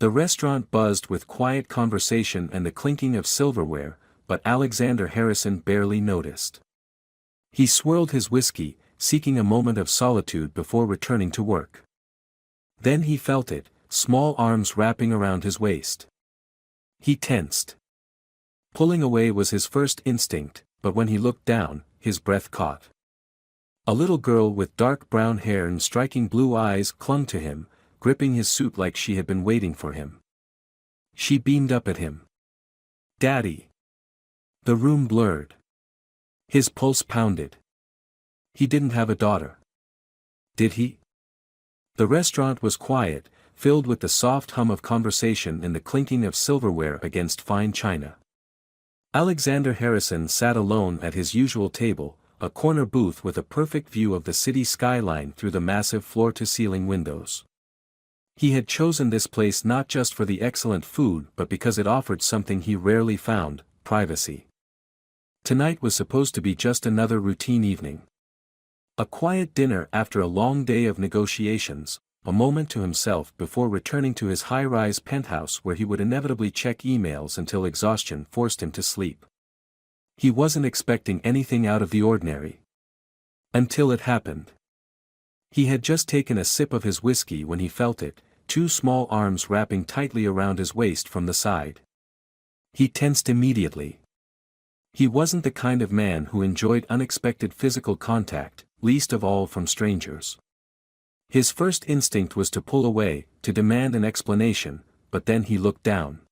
The restaurant buzzed with quiet conversation and the clinking of silverware, but Alexander Harrison barely noticed. He swirled his whiskey, seeking a moment of solitude before returning to work. Then he felt it, small arms wrapping around his waist. He tensed. Pulling away was his first instinct, but when he looked down, his breath caught. A little girl with dark brown hair and striking blue eyes clung to him, gripping his suit like she had been waiting for him. She beamed up at him. "Daddy." The room blurred. His pulse pounded. He didn't have a daughter. Did he? The restaurant was quiet, filled with the soft hum of conversation and the clinking of silverware against fine china. Alexander Harrison sat alone at his usual table, a corner booth with a perfect view of the city skyline through the massive floor-to-ceiling windows. He had chosen this place not just for the excellent food but because it offered something he rarely found: privacy. Tonight was supposed to be just another routine evening. A quiet dinner after a long day of negotiations, a moment to himself before returning to his high-rise penthouse where he would inevitably check emails until exhaustion forced him to sleep. He wasn't expecting anything out of the ordinary. Until it happened. He had just taken a sip of his whiskey when he felt it, two small arms wrapping tightly around his waist from the side. He tensed immediately. He wasn't the kind of man who enjoyed unexpected physical contact, least of all from strangers. His first instinct was to pull away, to demand an explanation, but then he looked down.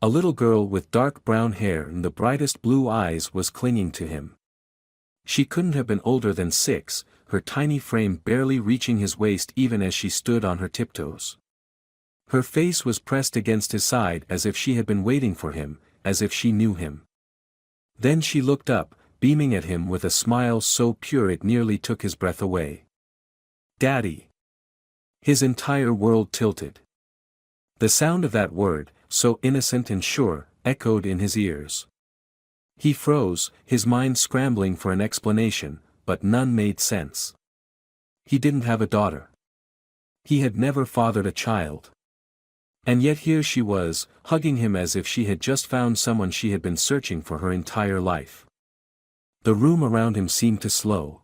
A little girl with dark brown hair and the brightest blue eyes was clinging to him. She couldn't have been older than 6, her tiny frame barely reaching his waist even as she stood on her tiptoes. Her face was pressed against his side as if she had been waiting for him, as if she knew him. Then she looked up, beaming at him with a smile so pure it nearly took his breath away. "Daddy." His entire world tilted. The sound of that word, so innocent and sure, echoed in his ears. He froze, his mind scrambling for an explanation, but none made sense. He didn't have a daughter. He had never fathered a child. And yet here she was, hugging him as if she had just found someone she had been searching for her entire life. The room around him seemed to slow.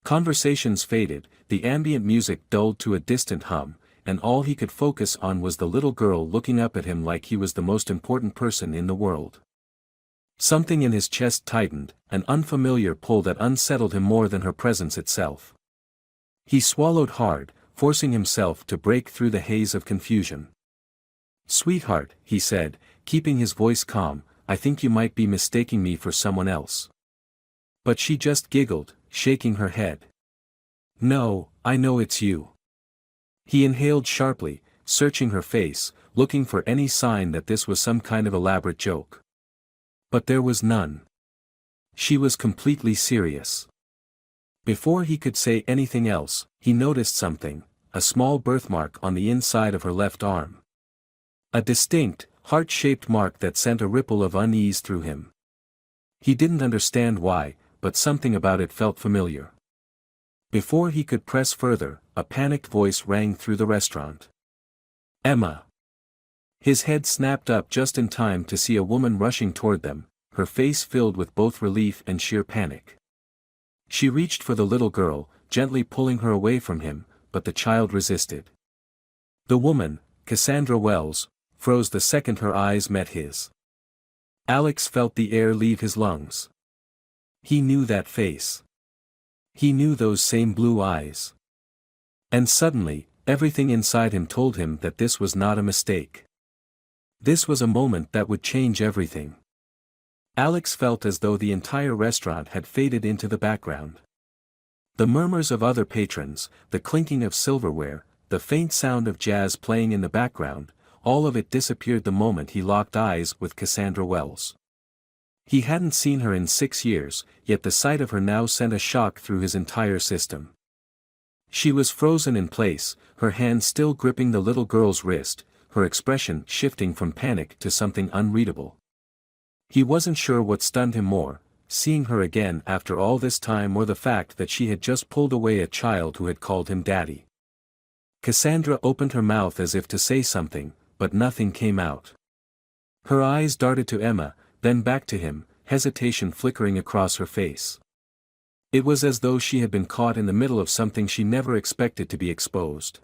Conversations faded, the ambient music dulled to a distant hum, and all he could focus on was the little girl looking up at him like he was the most important person in the world. Something in his chest tightened, an unfamiliar pull that unsettled him more than her presence itself. He swallowed hard, forcing himself to break through the haze of confusion. "Sweetheart," he said, keeping his voice calm, "I think you might be mistaking me for someone else." But she just giggled, shaking her head. "No, I know it's you." He inhaled sharply, searching her face, looking for any sign that this was some kind of elaborate joke. But there was none. She was completely serious. Before he could say anything else, he noticed something, a small birthmark on the inside of her left arm. A distinct, heart-shaped mark that sent a ripple of unease through him. He didn't understand why, but something about it felt familiar. Before he could press further, a panicked voice rang through the restaurant. "Emma." His head snapped up just in time to see a woman rushing toward them, her face filled with both relief and sheer panic. She reached for the little girl, gently pulling her away from him, but the child resisted. The woman, Cassandra Wells, froze the second her eyes met his. Alex felt the air leave his lungs. He knew that face. He knew those same blue eyes. And suddenly, everything inside him told him that this was not a mistake. This was a moment that would change everything. Alex felt as though the entire restaurant had faded into the background. The murmurs of other patrons, the clinking of silverware, the faint sound of jazz playing in the background, all of it disappeared the moment he locked eyes with Cassandra Wells. He hadn't seen her in 6 years, yet the sight of her now sent a shock through his entire system. She was frozen in place, her hand still gripping the little girl's wrist, her expression shifting from panic to something unreadable. He wasn't sure what stunned him more, seeing her again after all this time or the fact that she had just pulled away a child who had called him daddy. Cassandra opened her mouth as if to say something, but nothing came out. Her eyes darted to Emma, then back to him, hesitation flickering across her face. It was as though she had been caught in the middle of something she never expected to be exposed.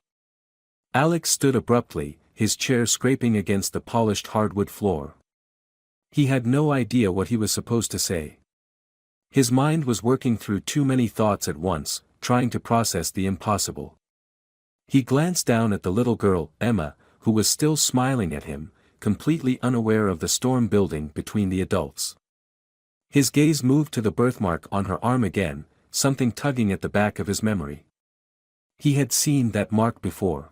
Alex stood abruptly, his chair scraping against the polished hardwood floor. He had no idea what he was supposed to say. His mind was working through too many thoughts at once, trying to process the impossible. He glanced down at the little girl, Emma, who was still smiling at him, completely unaware of the storm building between the adults. His gaze moved to the birthmark on her arm again, something tugging at the back of his memory. He had seen that mark before.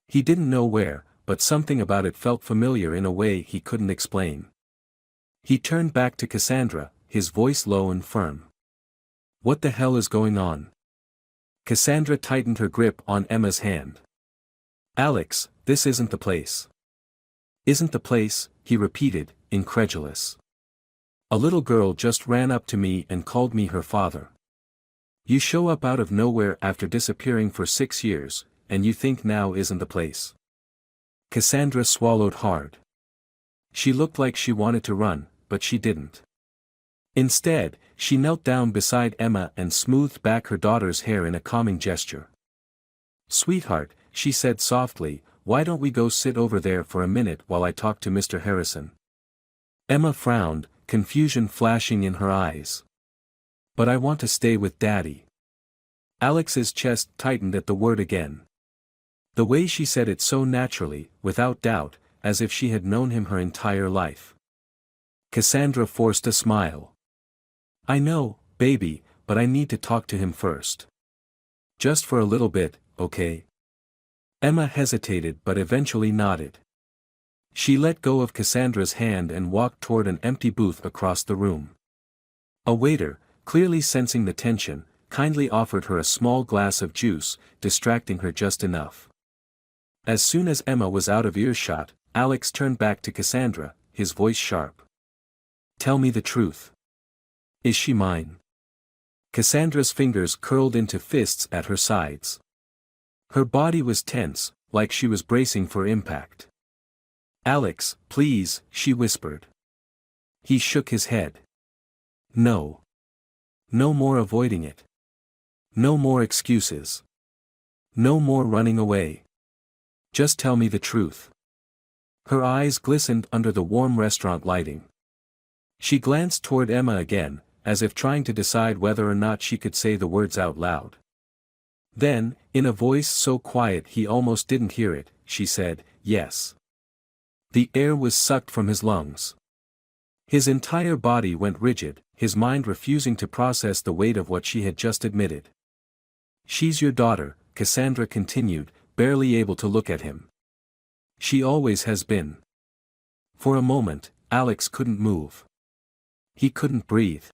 He didn't know where, but something about it felt familiar in a way he couldn't explain. He turned back to Cassandra, his voice low and firm. "What the hell is going on?" Cassandra tightened her grip on Emma's hand. "Alex, this isn't the place." "Isn't the place?" he repeated, incredulous. "A little girl just ran up to me and called me her father. You show up out of nowhere after disappearing for 6 years, and you think now isn't the place." Cassandra swallowed hard. She looked like she wanted to run, but she didn't. Instead, she knelt down beside Emma and smoothed back her daughter's hair in a calming gesture. "Sweetheart," she said softly, "why don't we go sit over there for a minute while I talk to Mr. Harrison?" Emma frowned, confusion flashing in her eyes. "But I want to stay with Daddy." Alex's chest tightened at the word again. The way she said it so naturally, without doubt, as if she had known him her entire life. Cassandra forced a smile. "I know, baby, but I need to talk to him first. Just for a little bit, okay?" Emma hesitated but eventually nodded. She let go of Cassandra's hand and walked toward an empty booth across the room. A waiter, clearly sensing the tension, kindly offered her a small glass of juice, distracting her just enough. As soon as Emma was out of earshot, Alex turned back to Cassandra, his voice sharp. "Tell me the truth. Is she mine?" Cassandra's fingers curled into fists at her sides. Her body was tense, like she was bracing for impact. "Alex, please," she whispered. He shook his head. "No. No more avoiding it. No more excuses. No more running away. Just tell me the truth." Her eyes glistened under the warm restaurant lighting. She glanced toward Emma again, as if trying to decide whether or not she could say the words out loud. Then, in a voice so quiet he almost didn't hear it, she said, "Yes." The air was sucked from his lungs. His entire body went rigid, his mind refusing to process the weight of what she had just admitted. "She's your daughter," Cassandra continued, barely able to look at him. "She always has been." For a moment, Alex couldn't move. He couldn't breathe.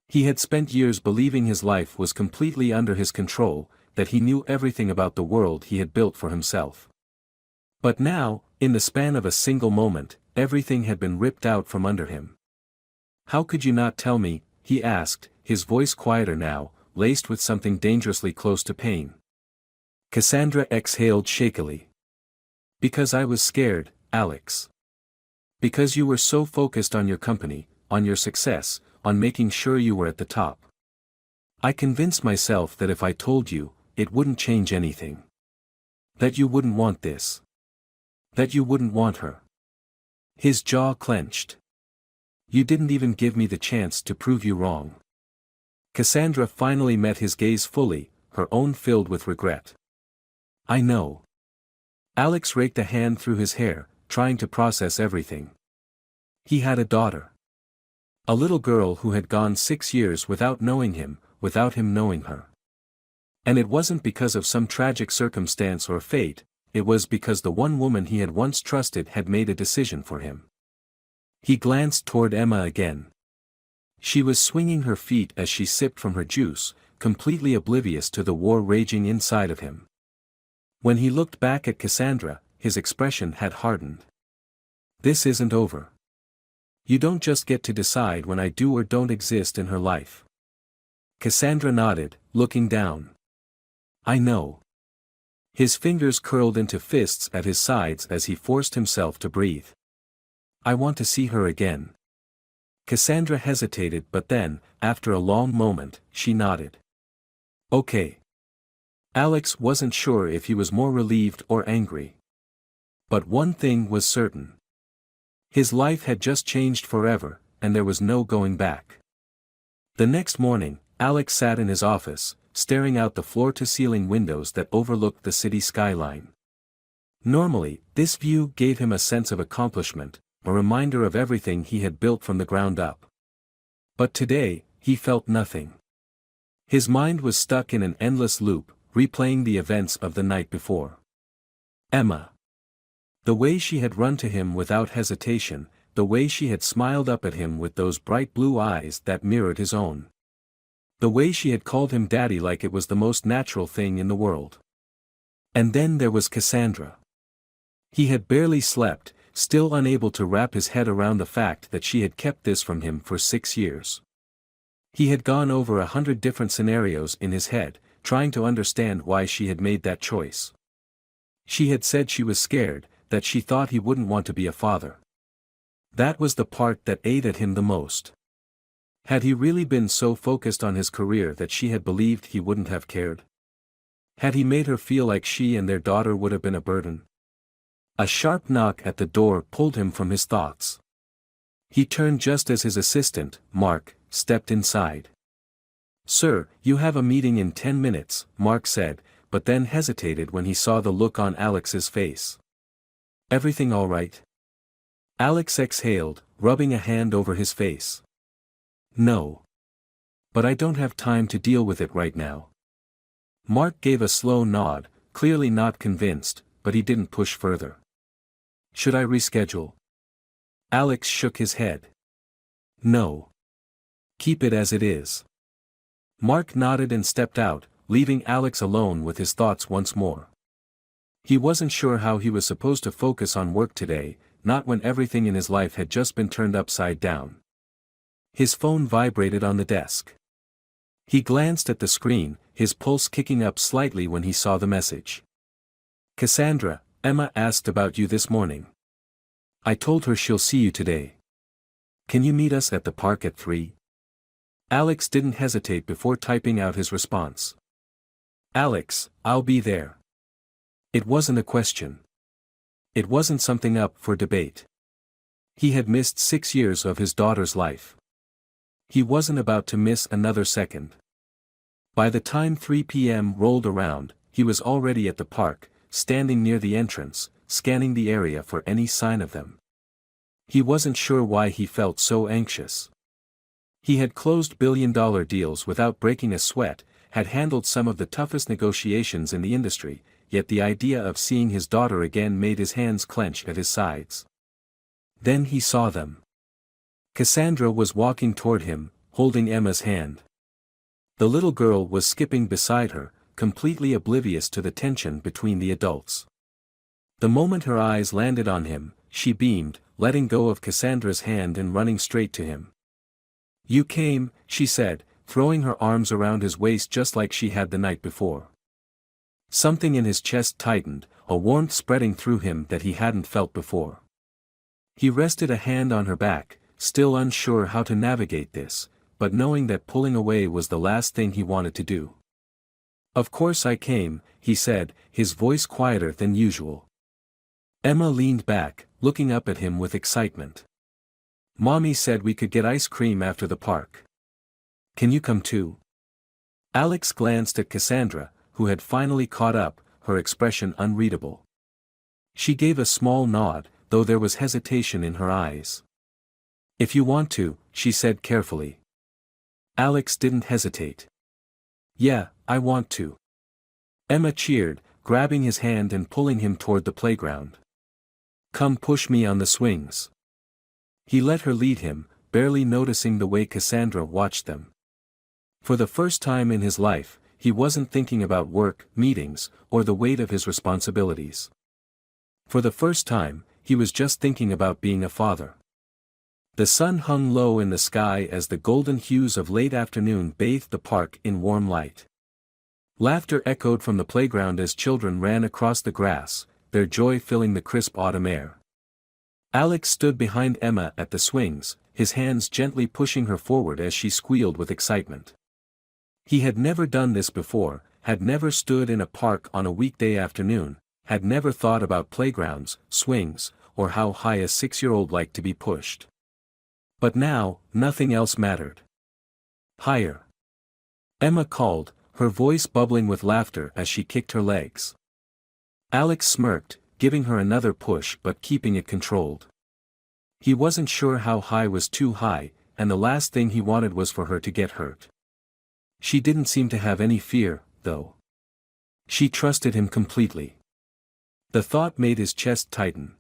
He had spent years believing his life was completely under his control, that he knew everything about the world he had built for himself. But now, in the span of a single moment, everything had been ripped out from under him. "How could you not tell me?" he asked, his voice quieter now, laced with something dangerously close to pain. Cassandra exhaled shakily. "Because I was scared, Alex. Because you were so focused on your company, on your success, on making sure you were at the top. I convinced myself that if I told you, it wouldn't change anything. That you wouldn't want this. That you wouldn't want her." His jaw clenched. "You didn't even give me the chance to prove you wrong." Cassandra finally met his gaze fully, her own filled with regret. "I know." Alex raked a hand through his hair, trying to process everything. He had a daughter. A little girl who had gone 6 years without knowing him, without him knowing her. And it wasn't because of some tragic circumstance or fate, it was because the one woman he had once trusted had made a decision for him. He glanced toward Emma again. She was swinging her feet as she sipped from her juice, completely oblivious to the war raging inside of him. When he looked back at Cassandra, his expression had hardened. "This isn't over. You don't just get to decide when I do or don't exist in her life." Cassandra nodded, looking down. "I know. His fingers curled into fists at his sides as he forced himself to breathe. I want to see her again. Cassandra hesitated, but then, after a long moment, she nodded. Okay. Alex wasn't sure if he was more relieved or angry. But one thing was certain. His life had just changed forever, and there was no going back. The next morning, Alex sat in his office, staring out the floor-to-ceiling windows that overlooked the city skyline. Normally, this view gave him a sense of accomplishment, a reminder of everything he had built from the ground up. But today, he felt nothing. His mind was stuck in an endless loop, replaying the events of the night before. Emma. The way she had run to him without hesitation, the way she had smiled up at him with those bright blue eyes that mirrored his own. The way she had called him daddy like it was the most natural thing in the world. And then there was Cassandra. He had barely slept, still unable to wrap his head around the fact that she had kept this from him for 6 years. He had gone over 100 different scenarios in his head, trying to understand why she had made that choice. She had said she was scared, that she thought he wouldn't want to be a father. That was the part that ate at him the most. Had he really been so focused on his career that she had believed he wouldn't have cared? Had he made her feel like she and their daughter would have been a burden? A sharp knock at the door pulled him from his thoughts. He turned just as his assistant, Mark, stepped inside. Sir, you have a meeting in 10 minutes, Mark said, but then hesitated when he saw the look on Alex's face. Everything all right? Alex exhaled, rubbing a hand over his face. No. But I don't have time to deal with it right now. Mark gave a slow nod, clearly not convinced, but he didn't push further. Should I reschedule? Alex shook his head. No. Keep it as it is. Mark nodded and stepped out, leaving Alex alone with his thoughts once more. He wasn't sure how he was supposed to focus on work today, not when everything in his life had just been turned upside down. His phone vibrated on the desk. He glanced at the screen, his pulse kicking up slightly when he saw the message. Cassandra, Emma asked about you this morning. I told her she'll see you today. Can you meet us at the park at 3? Alex didn't hesitate before typing out his response. Alex, I'll be there. It wasn't a question. It wasn't something up for debate. He had missed 6 years of his daughter's life. He wasn't about to miss another second. By the time 3 p.m. rolled around, he was already at the park, standing near the entrance, scanning the area for any sign of them. He wasn't sure why he felt so anxious. He had closed billion-dollar deals without breaking a sweat, had handled some of the toughest negotiations in the industry, yet the idea of seeing his daughter again made his hands clench at his sides. Then he saw them. Cassandra was walking toward him, holding Emma's hand. The little girl was skipping beside her, completely oblivious to the tension between the adults. The moment her eyes landed on him, she beamed, letting go of Cassandra's hand and running straight to him. You came, she said, throwing her arms around his waist just like she had the night before. Something in his chest tightened, a warmth spreading through him that he hadn't felt before. He rested a hand on her back, still unsure how to navigate this, but knowing that pulling away was the last thing he wanted to do. Of course I came, he said, his voice quieter than usual. Emma leaned back, looking up at him with excitement. Mommy said we could get ice cream after the park. Can you come too? Alex glanced at Cassandra, who had finally caught up, her expression unreadable. She gave a small nod, though there was hesitation in her eyes. If you want to, she said carefully. Alex didn't hesitate. Yeah, I want to. Emma cheered, grabbing his hand and pulling him toward the playground. Come push me on the swings. He let her lead him, barely noticing the way Cassandra watched them. For the first time in his life, he wasn't thinking about work, meetings, or the weight of his responsibilities. For the first time, he was just thinking about being a father. The sun hung low in the sky as the golden hues of late afternoon bathed the park in warm light. Laughter echoed from the playground as children ran across the grass, their joy filling the crisp autumn air. Alex stood behind Emma at the swings, his hands gently pushing her forward as she squealed with excitement. He had never done this before, had never stood in a park on a weekday afternoon, had never thought about playgrounds, swings, or how high a 6-year-old liked to be pushed. But now, nothing else mattered. Higher. Emma called, her voice bubbling with laughter as she kicked her legs. Alex smirked, giving her another push but keeping it controlled. He wasn't sure how high was too high, and the last thing he wanted was for her to get hurt. She didn't seem to have any fear, though. She trusted him completely. The thought made his chest tighten.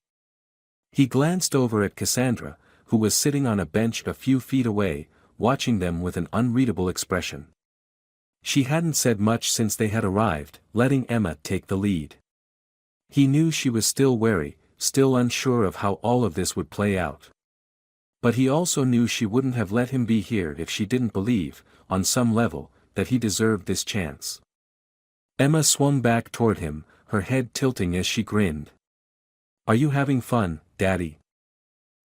He glanced over at Cassandra, who was sitting on a bench a few feet away, watching them with an unreadable expression. She hadn't said much since they had arrived, letting Emma take the lead. He knew she was still wary, still unsure of how all of this would play out. But he also knew she wouldn't have let him be here if she didn't believe, on some level, that he deserved this chance. Emma swung back toward him, her head tilting as she grinned. "Are you having fun, Daddy?"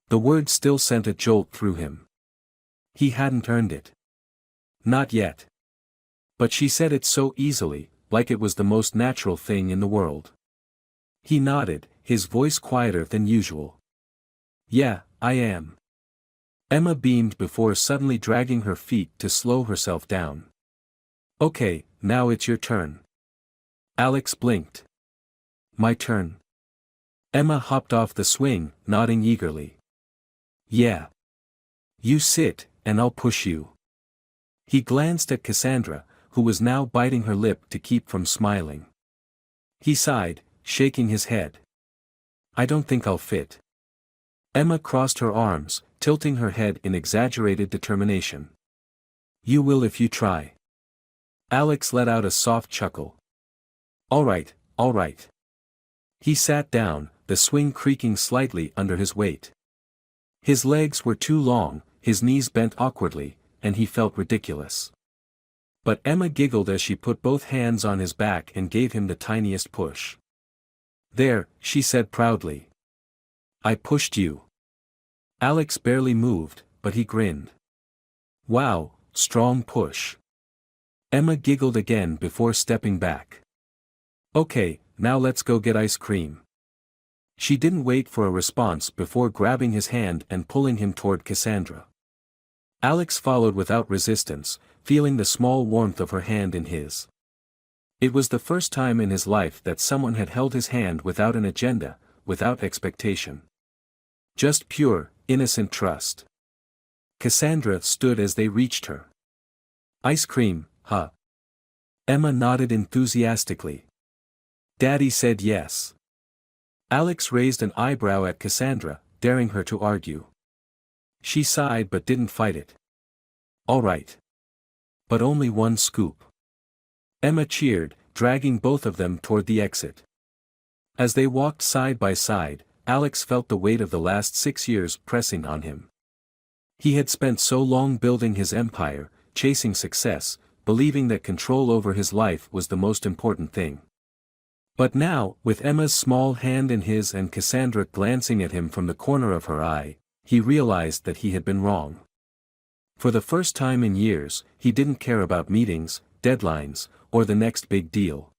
The word still sent a jolt through him. He hadn't earned it. Not yet. But she said it so easily, like it was the most natural thing in the world. He nodded, his voice quieter than usual. "Yeah, I am." Emma beamed before suddenly dragging her feet to slow herself down. "Okay, now it's your turn." Alex blinked. "My turn?" Emma hopped off the swing, nodding eagerly. "Yeah. You sit, and I'll push you." He glanced at Cassandra, who was now biting her lip to keep from smiling. He sighed, shaking his head. "I don't think I'll fit." Emma crossed her arms, tilting her head in exaggerated determination. "You will if you try." Alex let out a soft chuckle. All right. He sat down, the swing creaking slightly under his weight. His legs were too long, his knees bent awkwardly, and he felt ridiculous. But Emma giggled as she put both hands on his back and gave him the tiniest push. "There," she said proudly. "I pushed you." Alex barely moved, but he grinned. "Wow, strong push." Emma giggled again before stepping back. "Okay, now let's go get ice cream." She didn't wait for a response before grabbing his hand and pulling him toward Cassandra. Alex followed without resistance, feeling the small warmth of her hand in his. It was the first time in his life that someone had held his hand without an agenda, without expectation. Just pure, innocent trust. Cassandra stood as they reached her. "Ice cream, huh?" Emma nodded enthusiastically. "Daddy said yes." Alex raised an eyebrow at Cassandra, daring her to argue. She sighed but didn't fight it. "All right. But only one scoop." Emma cheered, dragging both of them toward the exit. As they walked side by side, Alex felt the weight of the last 6 years pressing on him. He had spent so long building his empire, chasing success, believing that control over his life was the most important thing. But now, with Emma's small hand in his and Cassandra glancing at him from the corner of her eye, he realized that he had been wrong. For the first time in years, he didn't care about meetings, deadlines, or the next big deal.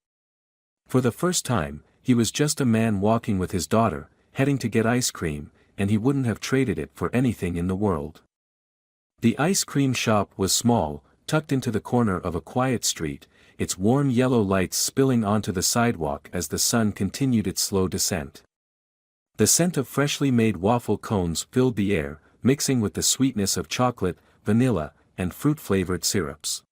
For the first time, he was just a man walking with his daughter, heading to get ice cream, and he wouldn't have traded it for anything in the world. The ice cream shop was small, tucked into the corner of a quiet street, its warm yellow lights spilling onto the sidewalk as the sun continued its slow descent. The scent of freshly made waffle cones filled the air, mixing with the sweetness of chocolate, vanilla, and fruit-flavored syrups.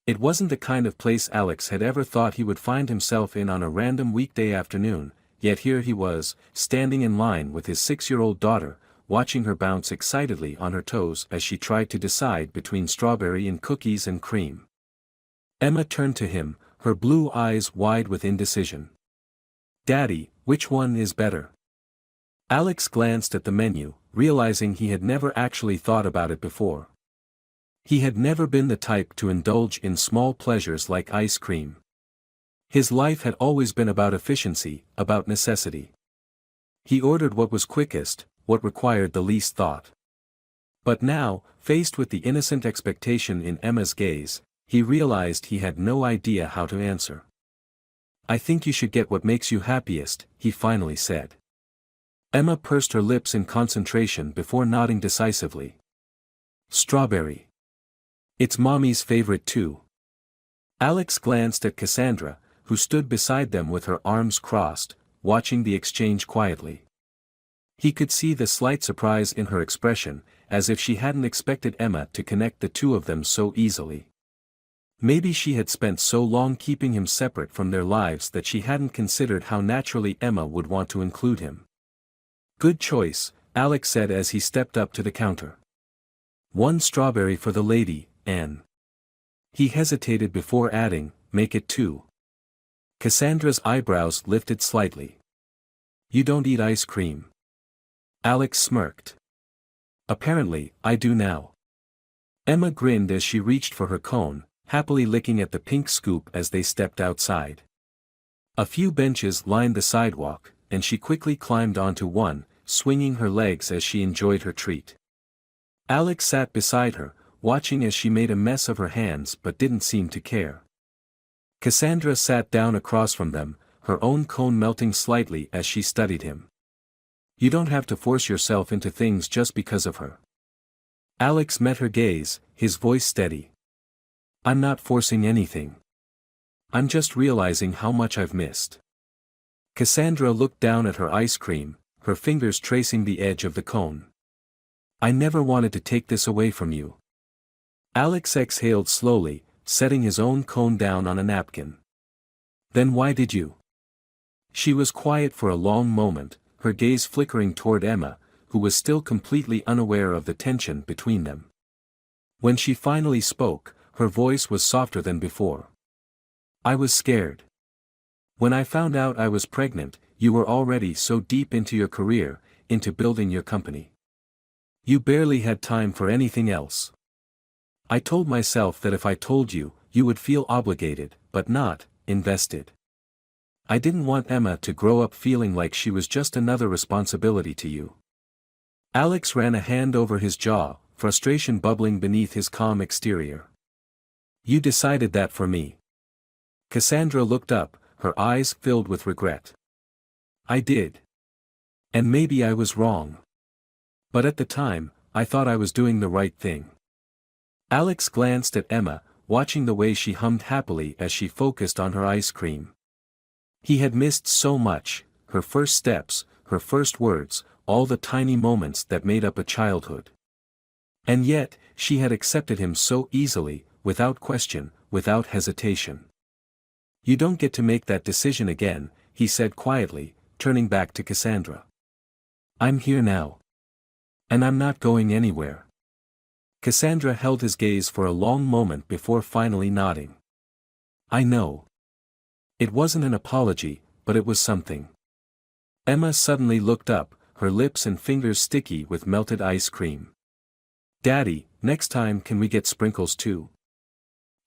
It wasn't the kind of place Alex had ever thought he would find himself in on a random weekday afternoon, yet here he was, standing in line with his 6-year-old daughter, watching her bounce excitedly on her toes as she tried to decide between strawberry and cookies and cream. Emma turned to him, her blue eyes wide with indecision. "Daddy, which one is better?" Alex glanced at the menu, realizing he had never actually thought about it before. He had never been the type to indulge in small pleasures like ice cream. His life had always been about efficiency, about necessity. He ordered what was quickest, what required the least thought. But now, faced with the innocent expectation in Emma's gaze, he realized he had no idea how to answer. "I think you should get what makes you happiest," he finally said. Emma pursed her lips in concentration before nodding decisively. "Strawberry. It's Mommy's favorite too." Alex glanced at Cassandra, who stood beside them with her arms crossed, watching the exchange quietly. He could see the slight surprise in her expression, as if she hadn't expected Emma to connect the two of them so easily. Maybe she had spent so long keeping him separate from their lives that she hadn't considered how naturally Emma would want to include him. "Good choice," Alex said as he stepped up to the counter. "One strawberry for the lady, Anne." He hesitated before adding, "Make it two." Cassandra's eyebrows lifted slightly. "You don't eat ice cream." Alex smirked. "Apparently, I do now." Emma grinned as she reached for her cone, happily licking at the pink scoop as they stepped outside. A few benches lined the sidewalk, and she quickly climbed onto one, swinging her legs as she enjoyed her treat. Alex sat beside her, watching as she made a mess of her hands but didn't seem to care. Cassandra sat down across from them, her own cone melting slightly as she studied him. "You don't have to force yourself into things just because of her." Alex met her gaze, his voice steady. "I'm not forcing anything. I'm just realizing how much I've missed." Cassandra looked down at her ice cream, her fingers tracing the edge of the cone. "I never wanted to take this away from you." Alex exhaled slowly, setting his own cone down on a napkin. "Then why did you?" She was quiet for a long moment, her gaze flickering toward Emma, who was still completely unaware of the tension between them. When she finally spoke, her voice was softer than before. "I was scared. When I found out I was pregnant, you were already so deep into your career, into building your company. You barely had time for anything else. I told myself that if I told you, you would feel obligated, but not invested. I didn't want Emma to grow up feeling like she was just another responsibility to you." Alex ran a hand over his jaw, frustration bubbling beneath his calm exterior. "You decided that for me." Cassandra looked up, her eyes filled with regret. "I did. And maybe I was wrong. But at the time, I thought I was doing the right thing." Alex glanced at Emma, watching the way she hummed happily as she focused on her ice cream. He had missed so much, her first steps, her first words, all the tiny moments that made up a childhood. And yet, she had accepted him so easily, without question, without hesitation. "You don't get to make that decision again," he said quietly, turning back to Cassandra. "I'm here now. And I'm not going anywhere." Cassandra held his gaze for a long moment before finally nodding. "I know." It wasn't an apology, but it was something. Emma suddenly looked up, her lips and fingers sticky with melted ice cream. "Daddy, next time can we get sprinkles too?"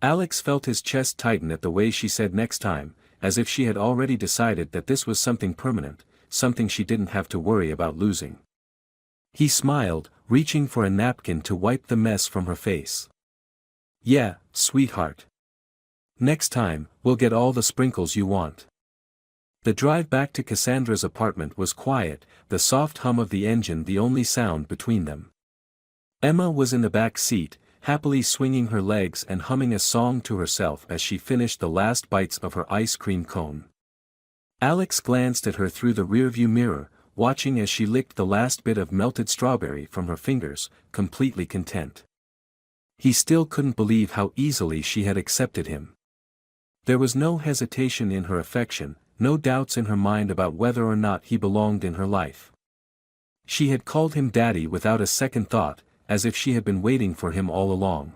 Alex felt his chest tighten at the way she said next time, as if she had already decided that this was something permanent, something she didn't have to worry about losing. He smiled, reaching for a napkin to wipe the mess from her face. "Yeah, sweetheart. Next time, we'll get all the sprinkles you want." The drive back to Cassandra's apartment was quiet, the soft hum of the engine the only sound between them. Emma was in the back seat, happily swinging her legs and humming a song to herself as she finished the last bites of her ice cream cone. Alex glanced at her through the rearview mirror, watching as she licked the last bit of melted strawberry from her fingers, completely content. He still couldn't believe how easily she had accepted him. There was no hesitation in her affection, no doubts in her mind about whether or not he belonged in her life. She had called him daddy without a second thought, as if she had been waiting for him all along.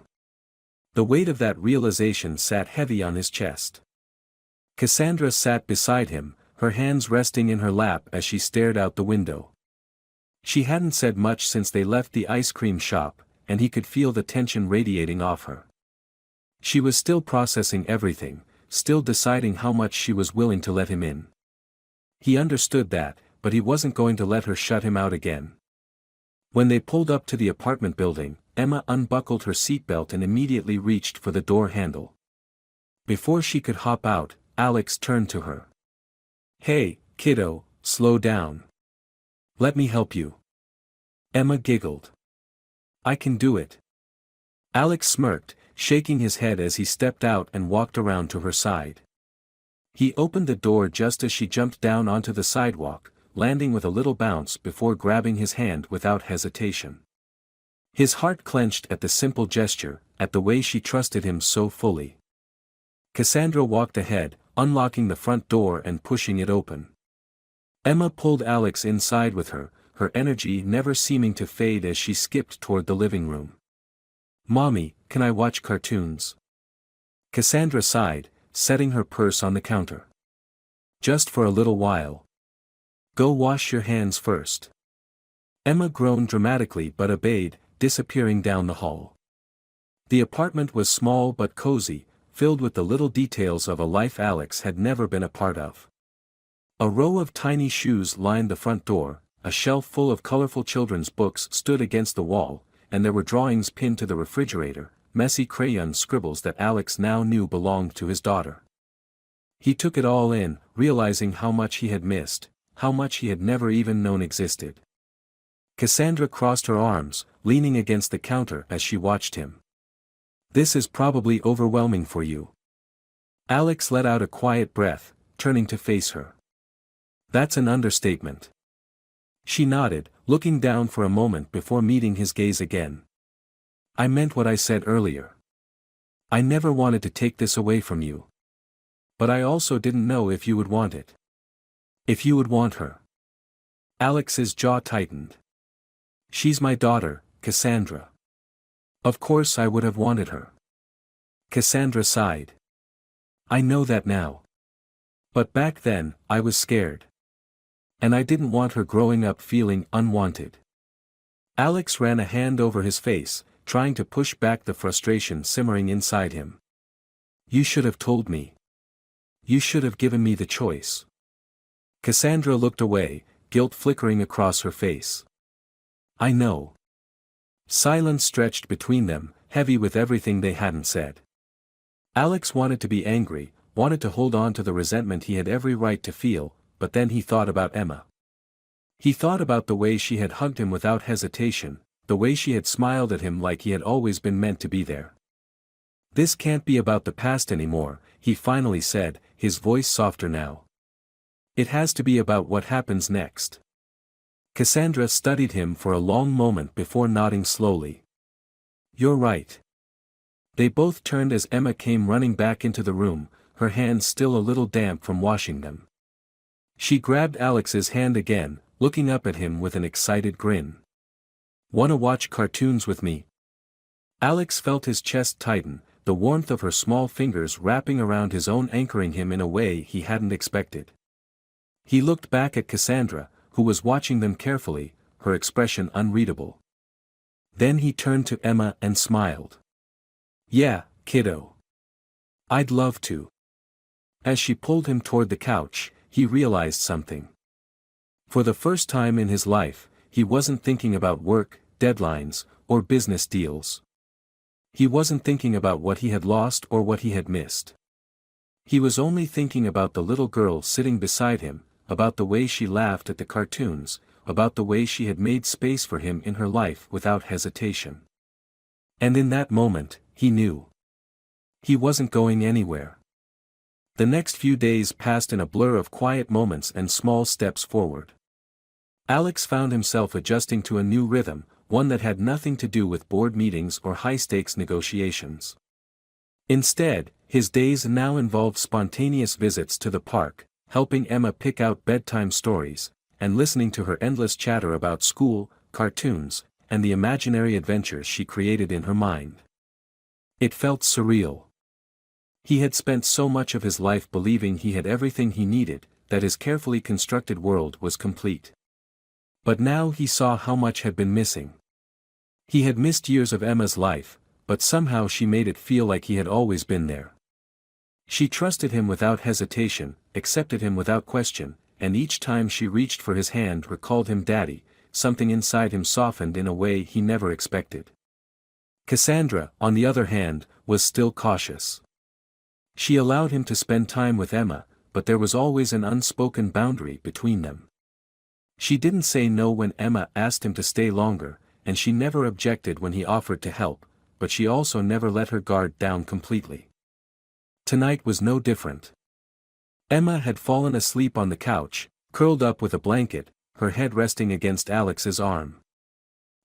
The weight of that realization sat heavy on his chest. Cassandra sat beside him, her hands resting in her lap as she stared out the window. She hadn't said much since they left the ice cream shop, and he could feel the tension radiating off her. She was still processing everything, still deciding how much she was willing to let him in. He understood that, but he wasn't going to let her shut him out again. When they pulled up to the apartment building, Emma unbuckled her seatbelt and immediately reached for the door handle. Before she could hop out, Alex turned to her. "Hey, kiddo, slow down. Let me help you." Emma giggled. "I can do it." Alex smirked, shaking his head as he stepped out and walked around to her side. He opened the door just as she jumped down onto the sidewalk, landing with a little bounce before grabbing his hand without hesitation. His heart clenched at the simple gesture, at the way she trusted him so fully. Cassandra walked ahead, unlocking the front door and pushing it open. Emma pulled Alex inside with her, her energy never seeming to fade as she skipped toward the living room. "Mommy, can I watch cartoons?" Cassandra sighed, setting her purse on the counter. "Just for a little while. Go wash your hands first." Emma groaned dramatically but obeyed, disappearing down the hall. The apartment was small but cozy, filled with the little details of a life Alex had never been a part of. A row of tiny shoes lined the front door, a shelf full of colorful children's books stood against the wall, and there were drawings pinned to the refrigerator, messy crayon scribbles that Alex now knew belonged to his daughter. He took it all in, realizing how much he had missed, how much he had never even known existed. Cassandra crossed her arms, leaning against the counter as she watched him. "This is probably overwhelming for you." Alex let out a quiet breath, turning to face her. "That's an understatement." She nodded, looking down for a moment before meeting his gaze again. "I meant what I said earlier. I never wanted to take this away from you. But I also didn't know if you would want it. If you would want her." Alex's jaw tightened. "She's my daughter, Cassandra. Of course I would have wanted her." Cassandra sighed. "I know that now. But back then, I was scared. And I didn't want her growing up feeling unwanted." Alex ran a hand over his face, trying to push back the frustration simmering inside him. "You should have told me. You should have given me the choice." Cassandra looked away, guilt flickering across her face. "I know." Silence stretched between them, heavy with everything they hadn't said. Alex wanted to be angry, wanted to hold on to the resentment he had every right to feel, but then he thought about Emma. He thought about the way she had hugged him without hesitation, the way she had smiled at him like he had always been meant to be there. "This can't be about the past anymore," he finally said, his voice softer now. "It has to be about what happens next." Cassandra studied him for a long moment before nodding slowly. "You're right." They both turned as Emma came running back into the room, her hands still a little damp from washing them. She grabbed Alex's hand again, looking up at him with an excited grin. "Wanna watch cartoons with me?" Alex felt his chest tighten, the warmth of her small fingers wrapping around his own anchoring him in a way he hadn't expected. He looked back at Cassandra, who was watching them carefully, her expression unreadable. Then he turned to Emma and smiled. "Yeah, kiddo. I'd love to." As she pulled him toward the couch, he realized something. For the first time in his life, he wasn't thinking about work, deadlines, or business deals. He wasn't thinking about what he had lost or what he had missed. He was only thinking about the little girl sitting beside him, about the way she laughed at the cartoons, about the way she had made space for him in her life without hesitation. And in that moment, he knew. He wasn't going anywhere. The next few days passed in a blur of quiet moments and small steps forward. Alex found himself adjusting to a new rhythm, one that had nothing to do with board meetings or high-stakes negotiations. Instead, his days now involved spontaneous visits to the park, helping Emma pick out bedtime stories, and listening to her endless chatter about school, cartoons, and the imaginary adventures she created in her mind. It felt surreal. He had spent so much of his life believing he had everything he needed, that his carefully constructed world was complete. But now he saw how much had been missing. He had missed years of Emma's life, but somehow she made it feel like he had always been there. She trusted him without hesitation, accepted him without question, and each time she reached for his hand or called him daddy, something inside him softened in a way he never expected. Cassandra, on the other hand, was still cautious. She allowed him to spend time with Emma, but there was always an unspoken boundary between them. She didn't say no when Emma asked him to stay longer, and she never objected when he offered to help, but she also never let her guard down completely. Tonight was no different. Emma had fallen asleep on the couch, curled up with a blanket, her head resting against Alex's arm.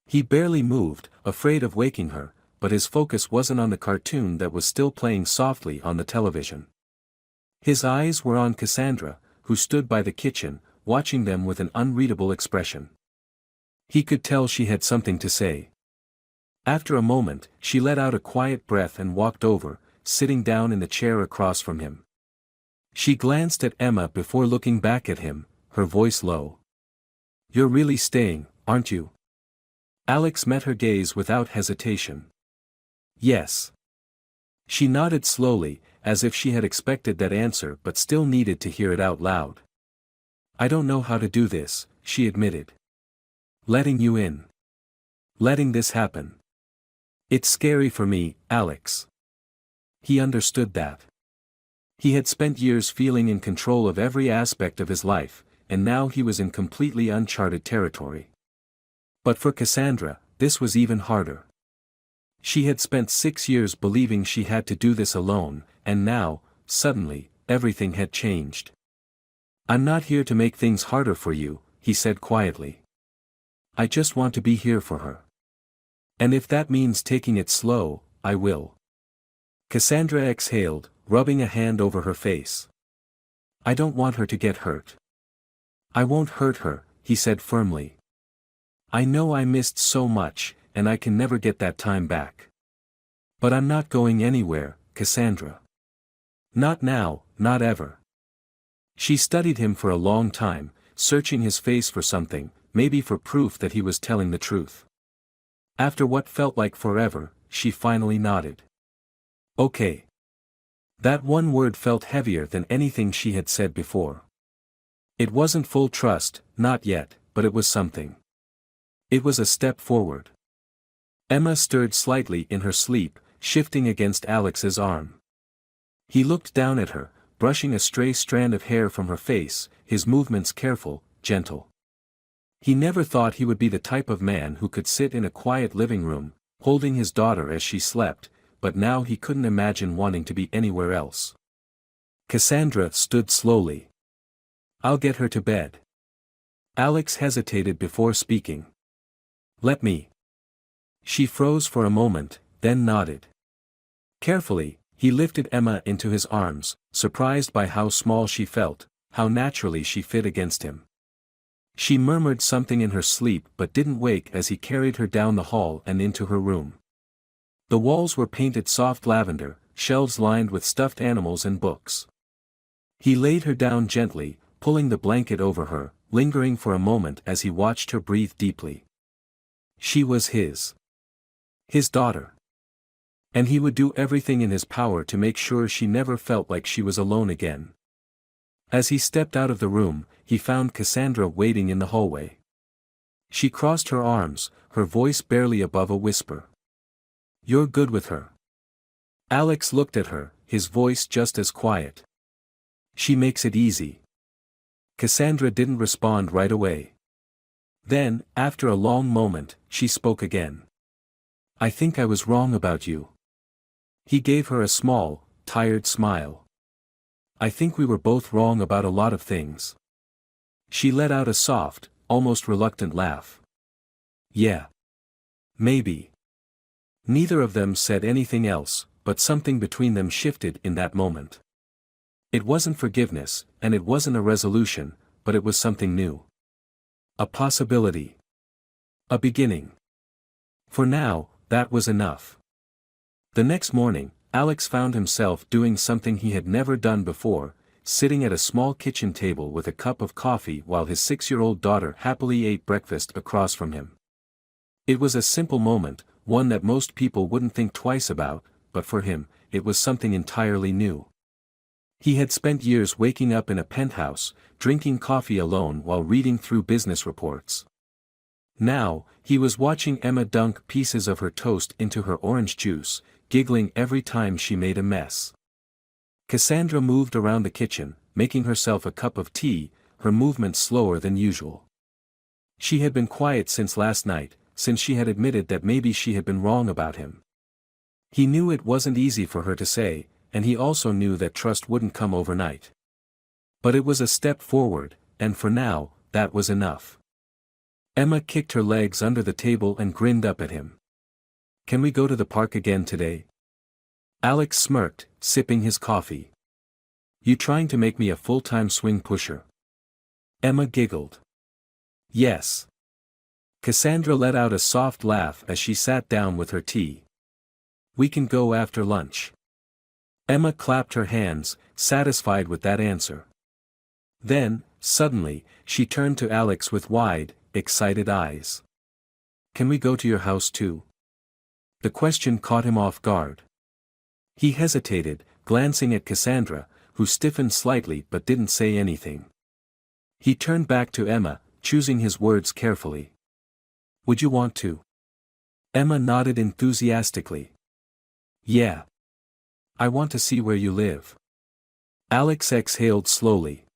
He barely moved, afraid of waking her, but his focus wasn't on the cartoon that was still playing softly on the television. His eyes were on Cassandra, who stood by the kitchen, watching them with an unreadable expression. He could tell she had something to say. After a moment, she let out a quiet breath and walked over, sitting down in the chair across from him. She glanced at Emma before looking back at him, her voice low. "You're really staying, aren't you?" Alex met her gaze without hesitation. "Yes." She nodded slowly, as if she had expected that answer but still needed to hear it out loud. "I don't know how to do this," she admitted. "Letting you in. Letting this happen. It's scary for me, Alex." He understood that. He had spent years feeling in control of every aspect of his life, and now he was in completely uncharted territory. But for Cassandra, this was even harder. She had spent 6 years believing she had to do this alone, and now, suddenly, everything had changed. "I'm not here to make things harder for you," he said quietly. "I just want to be here for her. And if that means taking it slow, I will." Cassandra exhaled, rubbing a hand over her face. "I don't want her to get hurt." "I won't hurt her," he said firmly. "I know I missed so much, and I can never get that time back. But I'm not going anywhere, Cassandra. Not now, not ever." She studied him for a long time, searching his face for something, maybe for proof that he was telling the truth. After what felt like forever, she finally nodded. "Okay." That one word felt heavier than anything she had said before. It wasn't full trust, not yet, but it was something. It was a step forward. Emma stirred slightly in her sleep, shifting against Alex's arm. He looked down at her, brushing a stray strand of hair from her face, his movements careful, gentle. He never thought he would be the type of man who could sit in a quiet living room, holding his daughter as she slept, but now he couldn't imagine wanting to be anywhere else. Cassandra stood slowly. "I'll get her to bed." Alex hesitated before speaking. "Let me." She froze for a moment, then nodded. Carefully, he lifted Emma into his arms, surprised by how small she felt, how naturally she fit against him. She murmured something in her sleep but didn't wake as he carried her down the hall and into her room. The walls were painted soft lavender, shelves lined with stuffed animals and books. He laid her down gently, pulling the blanket over her, lingering for a moment as he watched her breathe deeply. She was his. His daughter. And he would do everything in his power to make sure she never felt like she was alone again. As he stepped out of the room, he found Cassandra waiting in the hallway. She crossed her arms, her voice barely above a whisper. "You're good with her." Alex looked at her, his voice just as quiet. "She makes it easy." Cassandra didn't respond right away. Then, after a long moment, she spoke again. "I think I was wrong about you." He gave her a small, tired smile. "I think we were both wrong about a lot of things." She let out a soft, almost reluctant laugh. "Yeah. Maybe." Neither of them said anything else, but something between them shifted in that moment. It wasn't forgiveness, and it wasn't a resolution, but it was something new. A possibility. A beginning. For now, that was enough. The next morning, Alex found himself doing something he had never done before, sitting at a small kitchen table with a cup of coffee while his 6-year-old daughter happily ate breakfast across from him. It was a simple moment, one that most people wouldn't think twice about, but for him, it was something entirely new. He had spent years waking up in a penthouse, drinking coffee alone while reading through business reports. Now, he was watching Emma dunk pieces of her toast into her orange juice, giggling every time she made a mess. Cassandra moved around the kitchen, making herself a cup of tea, her movements slower than usual. She had been quiet since last night, since she had admitted that maybe she had been wrong about him. He knew it wasn't easy for her to say, and he also knew that trust wouldn't come overnight. But it was a step forward, and for now, that was enough. Emma kicked her legs under the table and grinned up at him. "Can we go to the park again today?" Alex smirked, sipping his coffee. "You trying to make me a full-time swing pusher?" Emma giggled. "Yes." Cassandra let out a soft laugh as she sat down with her tea. "We can go after lunch." Emma clapped her hands, satisfied with that answer. Then, suddenly, she turned to Alex with wide, excited eyes. "Can we go to your house too?" The question caught him off guard. He hesitated, glancing at Cassandra, who stiffened slightly but didn't say anything. He turned back to Emma, choosing his words carefully. "Would you want to?" Emma nodded enthusiastically. "Yeah. I want to see where you live." Alex exhaled slowly.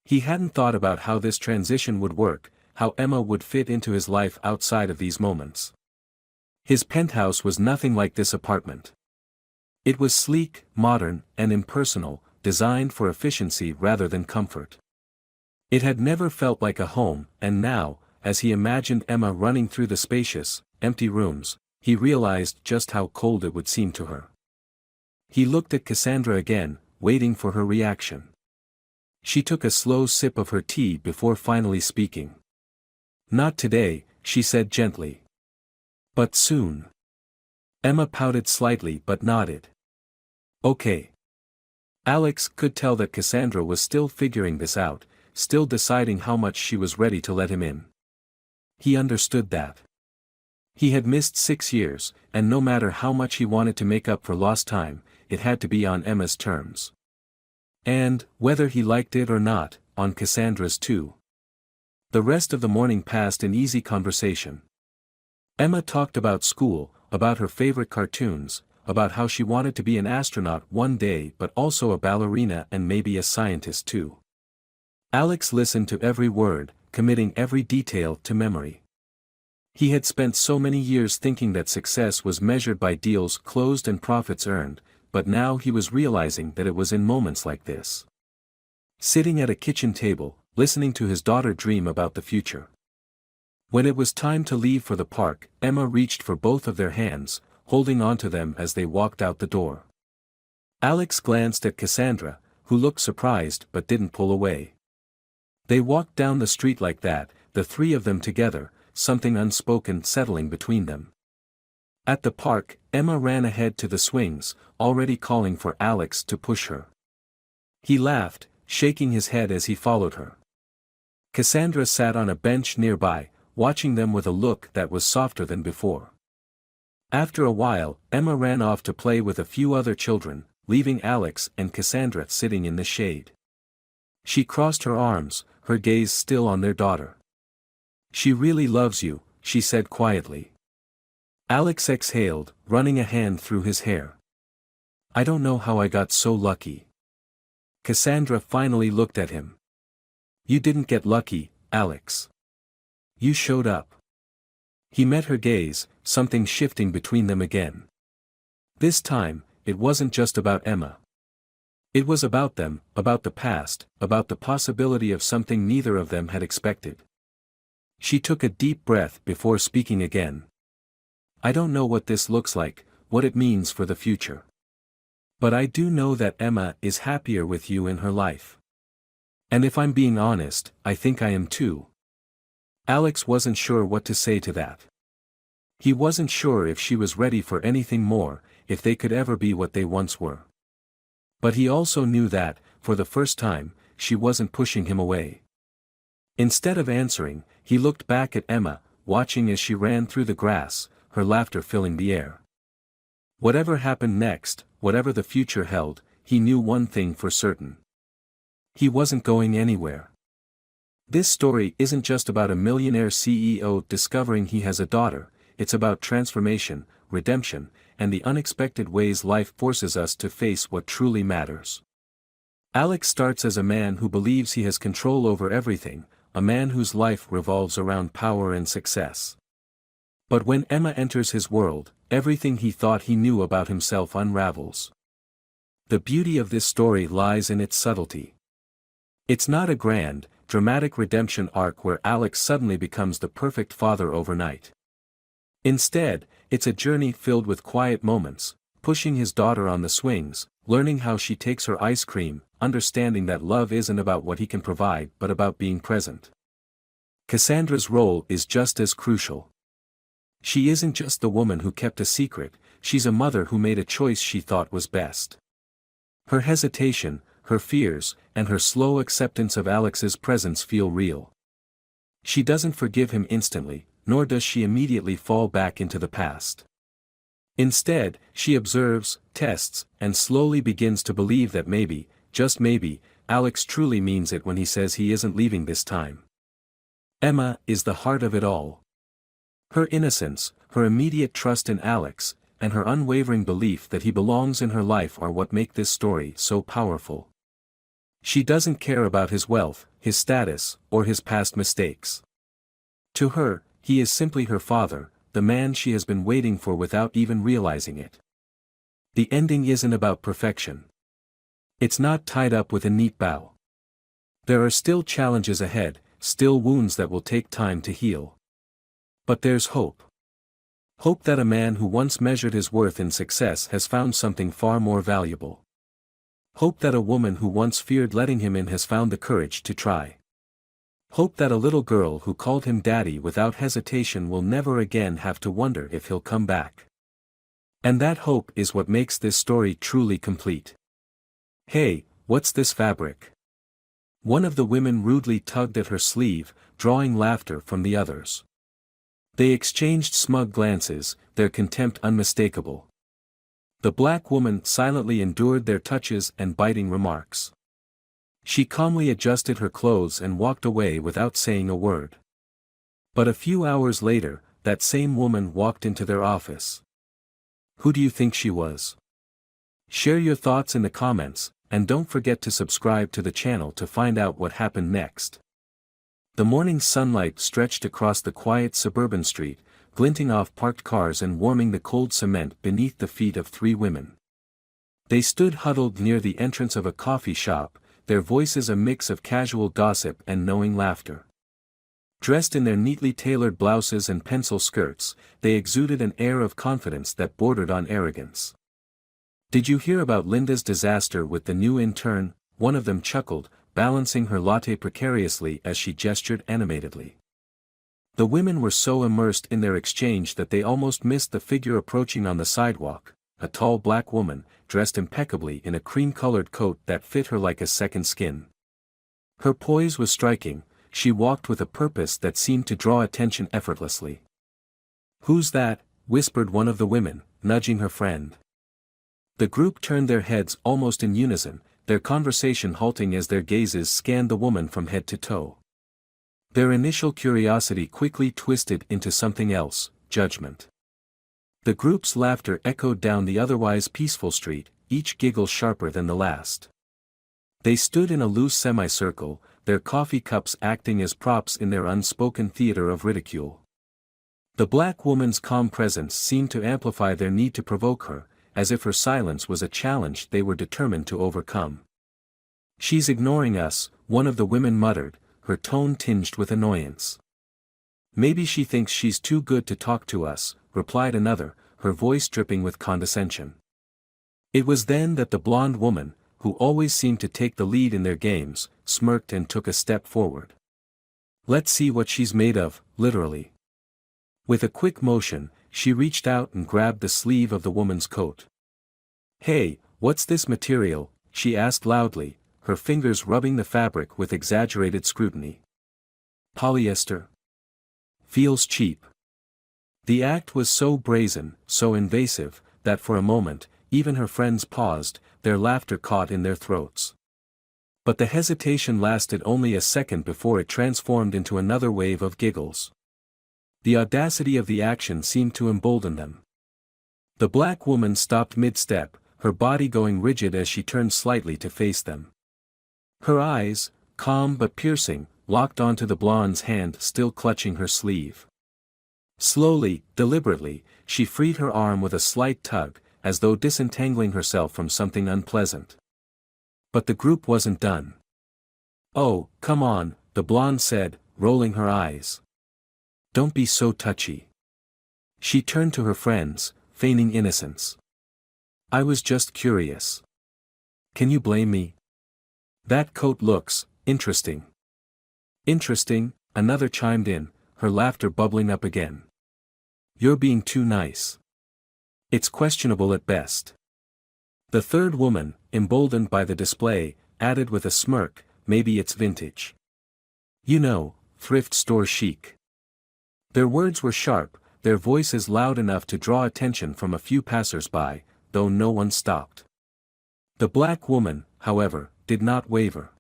He hadn't thought about how this transition would work, how Emma would fit into his life outside of these moments. His penthouse was nothing like this apartment. It was sleek, modern, and impersonal, designed for efficiency rather than comfort. It had never felt like a home, and now, as he imagined Emma running through the spacious, empty rooms, he realized just how cold it would seem to her. He looked at Cassandra again, waiting for her reaction. She took a slow sip of her tea before finally speaking. "Not today," she said gently. "But soon." Emma pouted slightly but nodded. "Okay." Alex could tell that Cassandra was still figuring this out, still deciding how much she was ready to let him in. He understood that. He had missed 6 years, and no matter how much he wanted to make up for lost time, it had to be on Emma's terms. And, whether he liked it or not, on Cassandra's too. The rest of the morning passed in easy conversation. Emma talked about school, about her favorite cartoons, about how she wanted to be an astronaut one day but also a ballerina and maybe a scientist too. Alex listened to every word, committing every detail to memory. He had spent so many years thinking that success was measured by deals closed and profits earned, but now he was realizing that it was in moments like this. Sitting at a kitchen table, listening to his daughter dream about the future. When it was time to leave for the park, Emma reached for both of their hands, holding onto them as they walked out the door. Alex glanced at Cassandra, who looked surprised but didn't pull away. They walked down the street like that, the three of them together, something unspoken settling between them. At the park, Emma ran ahead to the swings, already calling for Alex to push her. He laughed, shaking his head as he followed her. Cassandra sat on a bench nearby, watching them with a look that was softer than before. After a while, Emma ran off to play with a few other children, leaving Alex and Cassandra sitting in the shade. She crossed her arms, her gaze still on their daughter. "She really loves you," she said quietly. Alex exhaled, running a hand through his hair. "I don't know how I got so lucky." Cassandra finally looked at him. "You didn't get lucky, Alex. You showed up." He met her gaze, something shifting between them again. This time, it wasn't just about Emma. It was about them, about the past, about the possibility of something neither of them had expected. She took a deep breath before speaking again. "I don't know what this looks like, what it means for the future. But I do know that Emma is happier with you in her life. And if I'm being honest, I think I am too." Alex wasn't sure what to say to that. He wasn't sure if she was ready for anything more, if they could ever be what they once were. But he also knew that, for the first time, she wasn't pushing him away. Instead of answering, he looked back at Emma, watching as she ran through the grass, her laughter filling the air. Whatever happened next, whatever the future held, he knew one thing for certain. He wasn't going anywhere. This story isn't just about a millionaire CEO discovering he has a daughter, it's about transformation, redemption, and the unexpected ways life forces us to face what truly matters. Alex starts as a man who believes he has control over everything, a man whose life revolves around power and success. But when Emma enters his world, everything he thought he knew about himself unravels. The beauty of this story lies in its subtlety. It's not a grand, dramatic redemption arc where Alex suddenly becomes the perfect father overnight. Instead, it's a journey filled with quiet moments, pushing his daughter on the swings, learning how she takes her ice cream, understanding that love isn't about what he can provide but about being present. Cassandra's role is just as crucial. She isn't just the woman who kept a secret, she's a mother who made a choice she thought was best. Her hesitation, her fears, and her slow acceptance of Alex's presence feel real. She doesn't forgive him instantly, nor does she immediately fall back into the past. Instead, she observes, tests, and slowly begins to believe that maybe, just maybe, Alex truly means it when he says he isn't leaving this time. Emma is the heart of it all. Her innocence, her immediate trust in Alex, and her unwavering belief that he belongs in her life are what make this story so powerful. She doesn't care about his wealth, his status, or his past mistakes. To her, he is simply her father, the man she has been waiting for without even realizing it. The ending isn't about perfection. It's not tied up with a neat bow. There are still challenges ahead, still wounds that will take time to heal. But there's hope. Hope that a man who once measured his worth in success has found something far more valuable. Hope that a woman who once feared letting him in has found the courage to try. Hope that a little girl who called him daddy without hesitation will never again have to wonder if he'll come back. And that hope is what makes this story truly complete. Hey, what's this fabric? One of the women rudely tugged at her sleeve, drawing laughter from the others. They exchanged smug glances, their contempt unmistakable. The black woman silently endured their touches and biting remarks. She calmly adjusted her clothes and walked away without saying a word. But a few hours later, that same woman walked into their office. Who do you think she was? Share your thoughts in the comments, and don't forget to subscribe to the channel to find out what happened next. The morning sunlight stretched across the quiet suburban street, glinting off parked cars and warming the cold cement beneath the feet of three women. They stood huddled near the entrance of a coffee shop, their voices a mix of casual gossip and knowing laughter. Dressed in their neatly tailored blouses and pencil skirts, they exuded an air of confidence that bordered on arrogance. "Did you hear about Linda's disaster with the new intern?" One of them chuckled, balancing her latte precariously as she gestured animatedly. The women were so immersed in their exchange that they almost missed the figure approaching on the sidewalk, a tall black woman, dressed impeccably in a cream-colored coat that fit her like a second skin. Her poise was striking, she walked with a purpose that seemed to draw attention effortlessly. "Who's that?" whispered one of the women, nudging her friend. The group turned their heads almost in unison, their conversation halting as their gazes scanned the woman from head to toe. Their initial curiosity quickly twisted into something else, judgment. The group's laughter echoed down the otherwise peaceful street, each giggle sharper than the last. They stood in a loose semicircle, their coffee cups acting as props in their unspoken theater of ridicule. The black woman's calm presence seemed to amplify their need to provoke her, as if her silence was a challenge they were determined to overcome. "She's ignoring us," one of the women muttered, her tone tinged with annoyance. "Maybe she thinks she's too good to talk to us," replied another, her voice dripping with condescension. It was then that the blonde woman, who always seemed to take the lead in their games, smirked and took a step forward. "Let's see what she's made of," literally. With a quick motion, she reached out and grabbed the sleeve of the woman's coat. "Hey, what's this material?" she asked loudly, her fingers rubbing the fabric with exaggerated scrutiny. "Polyester." feels cheap. The act was so brazen, so invasive, that for a moment, even her friends paused, their laughter caught in their throats. But the hesitation lasted only a second before it transformed into another wave of giggles. The audacity of the action seemed to embolden them. The black woman stopped mid-step, her body going rigid as she turned slightly to face them. Her eyes, calm but piercing, locked onto the blonde's hand still clutching her sleeve. Slowly, deliberately, she freed her arm with a slight tug, as though disentangling herself from something unpleasant. But the group wasn't done. "Oh, come on," the blonde said, rolling her eyes. "Don't be so touchy." She turned to her friends, feigning innocence. "I was just curious. Can you blame me? That coat looks interesting." "Interesting," another chimed in, her laughter bubbling up again. "You're being too nice. It's questionable at best." The third woman, emboldened by the display, added with a smirk, "Maybe it's vintage. You know, thrift store chic." Their words were sharp, their voices loud enough to draw attention from a few passers-by, though no one stopped. The black woman, however, did not waver.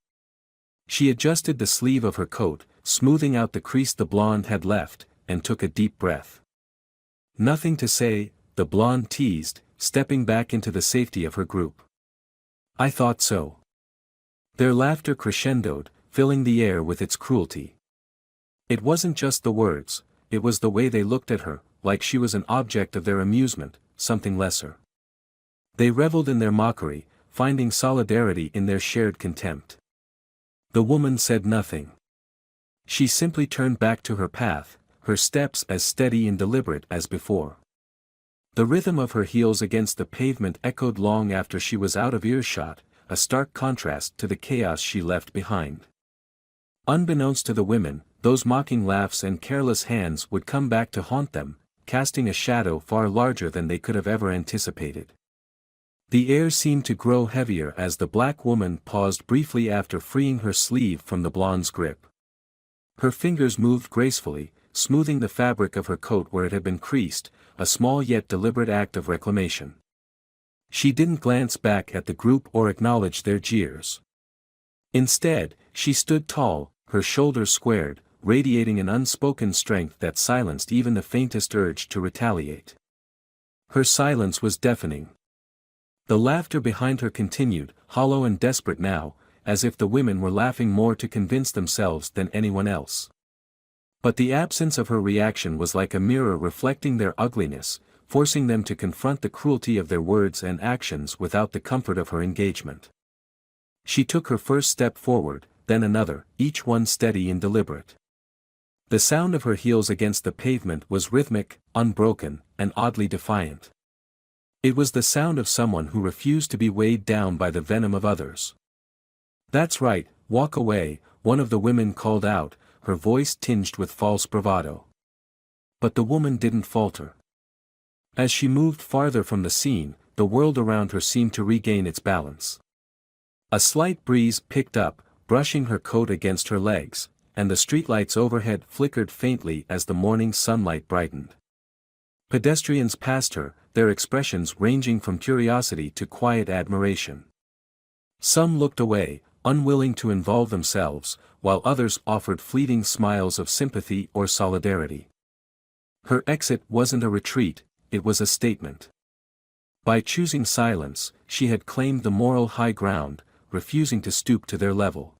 She adjusted the sleeve of her coat, smoothing out the crease the blonde had left, and took a deep breath. "Nothing to say," the blonde teased, stepping back into the safety of her group. "I thought so." Their laughter crescendoed, filling the air with its cruelty. It wasn't just the words, it was the way they looked at her, like she was an object of their amusement, something lesser. They reveled in their mockery, finding solidarity in their shared contempt. The woman said nothing. She simply turned back to her path, her steps as steady and deliberate as before. The rhythm of her heels against the pavement echoed long after she was out of earshot, a stark contrast to the chaos she left behind. Unbeknownst to the women, those mocking laughs and careless hands would come back to haunt them, casting a shadow far larger than they could have ever anticipated. The air seemed to grow heavier as the black woman paused briefly after freeing her sleeve from the blonde's grip. Her fingers moved gracefully, smoothing the fabric of her coat where it had been creased, a small yet deliberate act of reclamation. She didn't glance back at the group or acknowledge their jeers. Instead, she stood tall, her shoulders squared, radiating an unspoken strength that silenced even the faintest urge to retaliate. Her silence was deafening. The laughter behind her continued, hollow and desperate now, as if the women were laughing more to convince themselves than anyone else. But the absence of her reaction was like a mirror reflecting their ugliness, forcing them to confront the cruelty of their words and actions without the comfort of her engagement. She took her first step forward, then another, each one steady and deliberate. The sound of her heels against the pavement was rhythmic, unbroken, and oddly defiant. It was the sound of someone who refused to be weighed down by the venom of others. "That's right, walk away," one of the women called out, her voice tinged with false bravado. But the woman didn't falter. As she moved farther from the scene, the world around her seemed to regain its balance. A slight breeze picked up, brushing her coat against her legs, and the streetlights overhead flickered faintly as the morning sunlight brightened. Pedestrians passed her, their expressions ranging from curiosity to quiet admiration. Some looked away, unwilling to involve themselves, while others offered fleeting smiles of sympathy or solidarity. Her exit wasn't a retreat, it was a statement. By choosing silence, she had claimed the moral high ground, refusing to stoop to their level.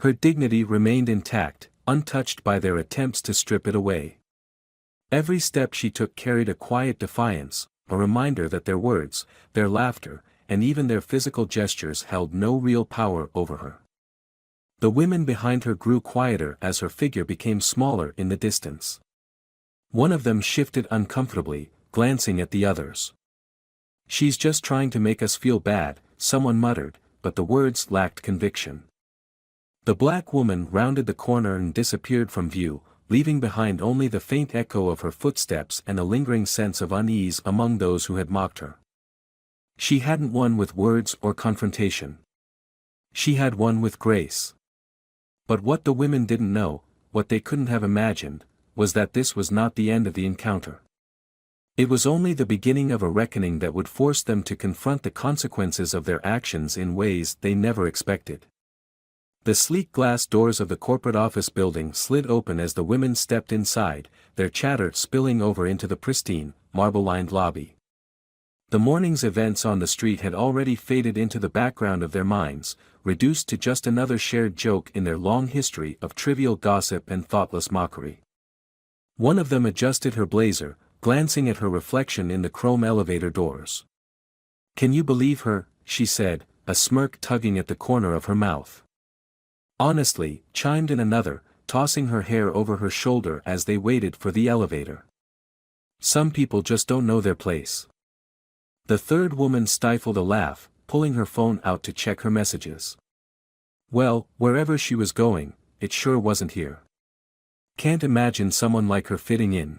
Her dignity remained intact, untouched by their attempts to strip it away. Every step she took carried a quiet defiance, a reminder that their words, their laughter, and even their physical gestures held no real power over her. The women behind her grew quieter as her figure became smaller in the distance. One of them shifted uncomfortably, glancing at the others. "She's just trying to make us feel bad," someone muttered, but the words lacked conviction. The black woman rounded the corner and disappeared from view, leaving behind only the faint echo of her footsteps and a lingering sense of unease among those who had mocked her. She hadn't won with words or confrontation. She had won with grace. But what the women didn't know, what they couldn't have imagined, was that this was not the end of the encounter. It was only the beginning of a reckoning that would force them to confront the consequences of their actions in ways they never expected. The sleek glass doors of the corporate office building slid open as the women stepped inside, their chatter spilling over into the pristine, marble-lined lobby. The morning's events on the street had already faded into the background of their minds, reduced to just another shared joke in their long history of trivial gossip and thoughtless mockery. One of them adjusted her blazer, glancing at her reflection in the chrome elevator doors. "Can you believe her?" she said, a smirk tugging at the corner of her mouth. "Honestly," chimed in another, tossing her hair over her shoulder as they waited for the elevator. "Some people just don't know their place." The third woman stifled a laugh, pulling her phone out to check her messages. Well, wherever she was going, it sure wasn't here. Can't imagine someone like her fitting in.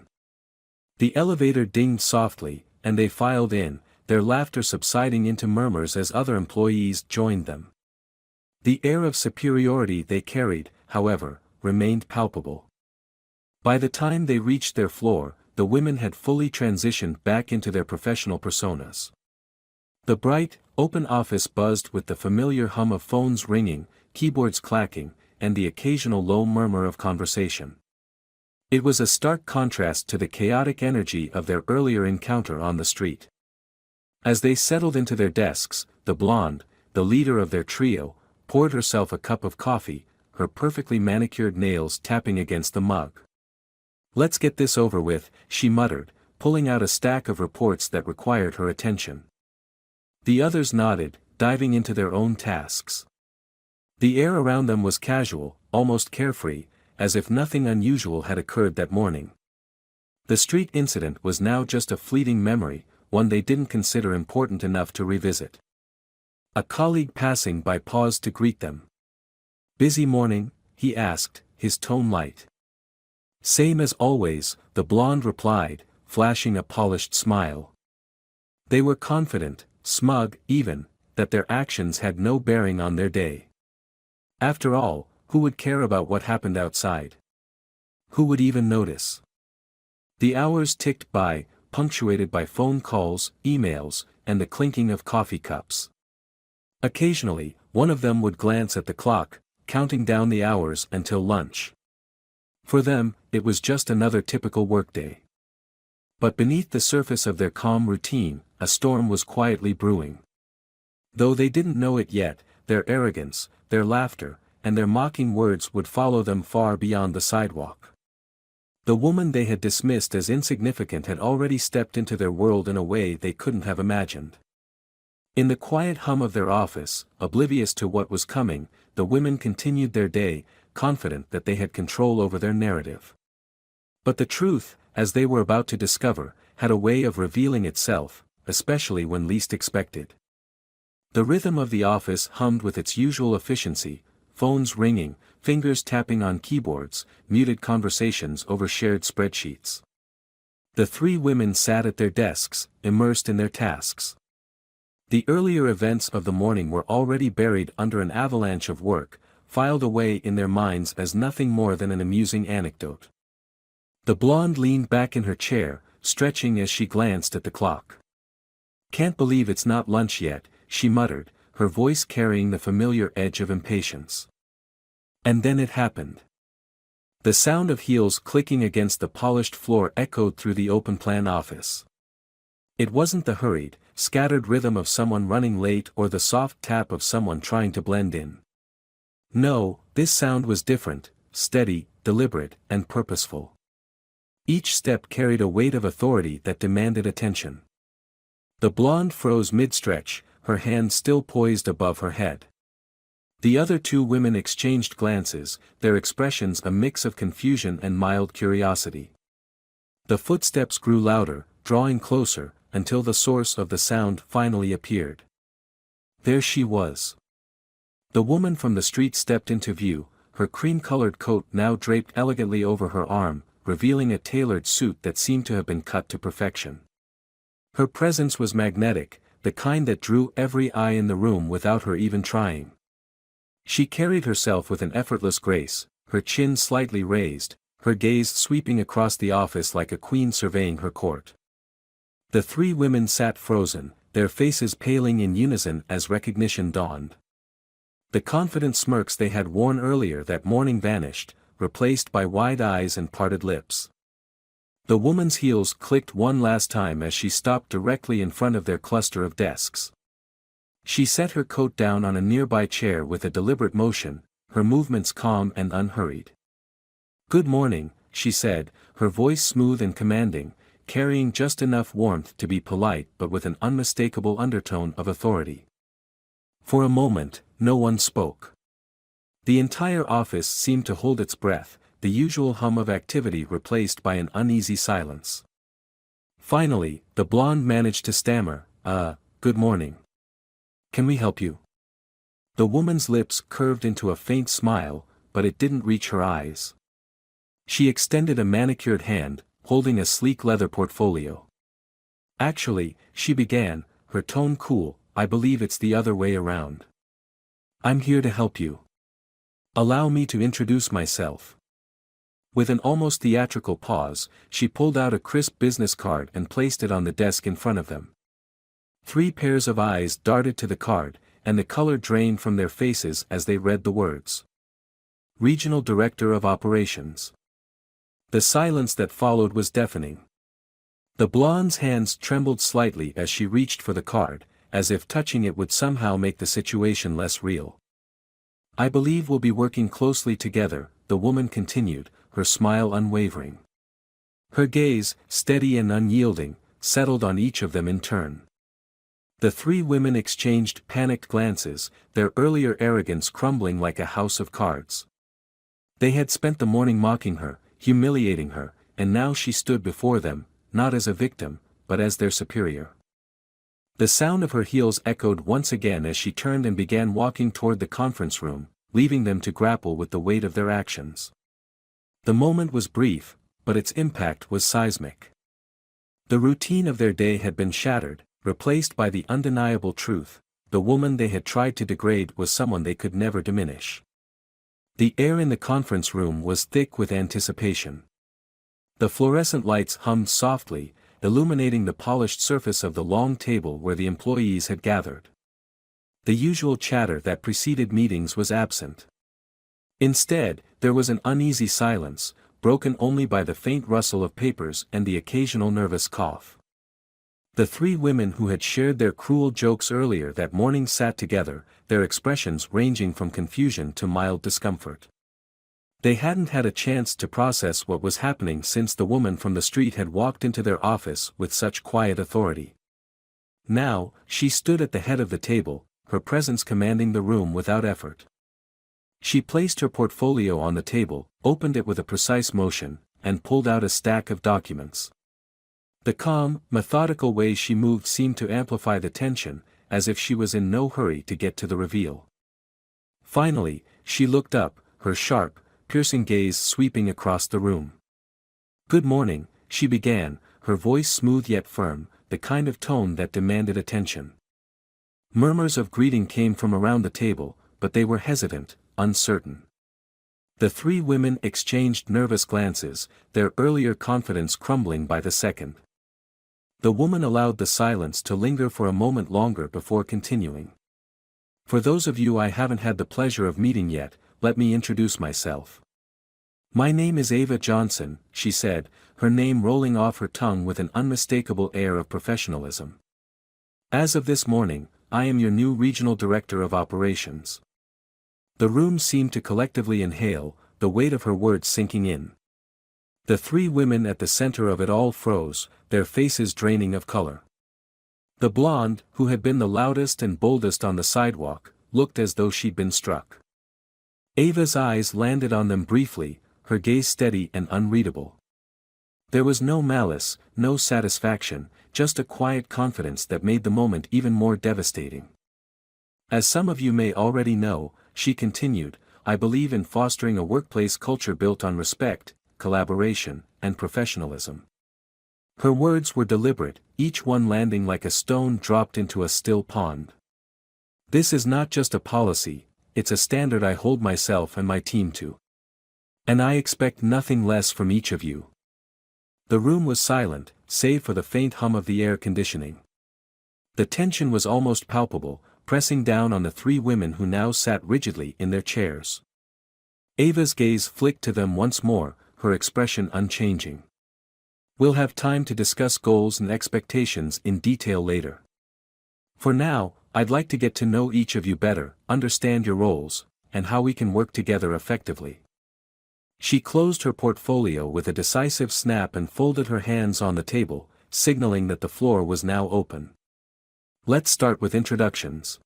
The elevator dinged softly, and they filed in, their laughter subsiding into murmurs as other employees joined them. The air of superiority they carried, however, remained palpable. By the time they reached their floor, the women had fully transitioned back into their professional personas. The bright, open office buzzed with the familiar hum of phones ringing, keyboards clacking, and the occasional low murmur of conversation. It was a stark contrast to the chaotic energy of their earlier encounter on the street. As they settled into their desks, the blonde, the leader of their trio, poured herself a cup of coffee, her perfectly manicured nails tapping against the mug. "Let's get this over with," she muttered, pulling out a stack of reports that required her attention. The others nodded, diving into their own tasks. The air around them was casual, almost carefree, as if nothing unusual had occurred that morning. The street incident was now just a fleeting memory, one they didn't consider important enough to revisit. A colleague passing by paused to greet them. "Busy morning?" he asked, his tone light. "Same as always," the blonde replied, flashing a polished smile. They were confident, smug even, that their actions had no bearing on their day. After all, who would care about what happened outside? Who would even notice? The hours ticked by, punctuated by phone calls, emails, and the clinking of coffee cups. Occasionally, one of them would glance at the clock, counting down the hours until lunch. For them, it was just another typical workday. But beneath the surface of their calm routine, a storm was quietly brewing. Though they didn't know it yet, their arrogance, their laughter, and their mocking words would follow them far beyond the sidewalk. The woman they had dismissed as insignificant had already stepped into their world in a way they couldn't have imagined. In the quiet hum of their office, oblivious to what was coming, the women continued their day, confident that they had control over their narrative. But the truth, as they were about to discover, had a way of revealing itself, especially when least expected. The rhythm of the office hummed with its usual efficiency, phones ringing, fingers tapping on keyboards, muted conversations over shared spreadsheets. The three women sat at their desks, immersed in their tasks. The earlier events of the morning were already buried under an avalanche of work, filed away in their minds as nothing more than an amusing anecdote. The blonde leaned back in her chair, stretching as she glanced at the clock. "Can't believe it's not lunch yet," she muttered, her voice carrying the familiar edge of impatience. And then it happened. The sound of heels clicking against the polished floor echoed through the open-plan office. It wasn't the hurried, scattered rhythm of someone running late or the soft tap of someone trying to blend in. No, this sound was different, steady, deliberate, and purposeful. Each step carried a weight of authority that demanded attention. The blonde froze mid-stretch, her hand still poised above her head. The other two women exchanged glances, their expressions a mix of confusion and mild curiosity. The footsteps grew louder, drawing closer, until the source of the sound finally appeared. There she was. The woman from the street stepped into view, her cream-colored coat now draped elegantly over her arm, revealing a tailored suit that seemed to have been cut to perfection. Her presence was magnetic, the kind that drew every eye in the room without her even trying. She carried herself with an effortless grace, her chin slightly raised, her gaze sweeping across the office like a queen surveying her court. The three women sat frozen, their faces paling in unison as recognition dawned. The confident smirks they had worn earlier that morning vanished, replaced by wide eyes and parted lips. The woman's heels clicked one last time as she stopped directly in front of their cluster of desks. She set her coat down on a nearby chair with a deliberate motion, her movements calm and unhurried. "Good morning," she said, her voice smooth and commanding, carrying just enough warmth to be polite but with an unmistakable undertone of authority. For a moment, no one spoke. The entire office seemed to hold its breath, the usual hum of activity replaced by an uneasy silence. Finally, the blonde managed to stammer, "Good morning. Can we help you?" The woman's lips curved into a faint smile, but it didn't reach her eyes. She extended a manicured hand, holding a sleek leather portfolio. "Actually," she began, her tone cool, "I believe it's the other way around. I'm here to help you. Allow me to introduce myself." With an almost theatrical pause, she pulled out a crisp business card and placed it on the desk in front of them. 3 pairs of eyes darted to the card, and the color drained from their faces as they read the words. Regional Director of Operations. The silence that followed was deafening. The blonde's hands trembled slightly as she reached for the card, as if touching it would somehow make the situation less real. "I believe we'll be working closely together," the woman continued, her smile unwavering. Her gaze, steady and unyielding, settled on each of them in turn. The 3 women exchanged panicked glances, their earlier arrogance crumbling like a house of cards. They had spent the morning mocking her, humiliating her, and now she stood before them, not as a victim, but as their superior. The sound of her heels echoed once again as she turned and began walking toward the conference room, leaving them to grapple with the weight of their actions. The moment was brief, but its impact was seismic. The routine of their day had been shattered, replaced by the undeniable truth: the woman they had tried to degrade was someone they could never diminish. The air in the conference room was thick with anticipation. The fluorescent lights hummed softly, illuminating the polished surface of the long table where the employees had gathered. The usual chatter that preceded meetings was absent. Instead, there was an uneasy silence, broken only by the faint rustle of papers and the occasional nervous cough. The 3 women who had shared their cruel jokes earlier that morning sat together, their expressions ranging from confusion to mild discomfort. They hadn't had a chance to process what was happening since the woman from the street had walked into their office with such quiet authority. Now, she stood at the head of the table, her presence commanding the room without effort. She placed her portfolio on the table, opened it with a precise motion, and pulled out a stack of documents. The calm, methodical way she moved seemed to amplify the tension, as if she was in no hurry to get to the reveal. Finally, she looked up, her sharp, piercing gaze sweeping across the room. "Good morning," she began, her voice smooth yet firm, the kind of tone that demanded attention. Murmurs of greeting came from around the table, but they were hesitant, uncertain. The 3 women exchanged nervous glances, their earlier confidence crumbling by the second. The woman allowed the silence to linger for a moment longer before continuing. "For those of you I haven't had the pleasure of meeting yet, let me introduce myself. My name is Ava Johnson," she said, her name rolling off her tongue with an unmistakable air of professionalism. "As of this morning, I am your new Regional Director of Operations." The room seemed to collectively inhale, the weight of her words sinking in. The 3 women at the center of it all froze, their faces draining of color. The blonde, who had been the loudest and boldest on the sidewalk, looked as though she'd been struck. Ava's eyes landed on them briefly, her gaze steady and unreadable. There was no malice, no satisfaction, just a quiet confidence that made the moment even more devastating. "As some of you may already know," she continued, "I believe in fostering a workplace culture built on respect, collaboration, and professionalism." Her words were deliberate, each one landing like a stone dropped into a still pond. "This is not just a policy, it's a standard I hold myself and my team to. And I expect nothing less from each of you. The room was silent, save for the faint hum of the air conditioning. The tension was almost palpable, pressing down on the three women who now sat rigidly in their chairs. Ava's gaze flicked to them once more, her expression unchanging. We'll have time to discuss goals and expectations in detail later. For now, I'd like to get to know each of you better, understand your roles, and how we can work together effectively. She closed her portfolio with a decisive snap and folded her hands on the table, signaling that the floor was now open. Let's start with introductions.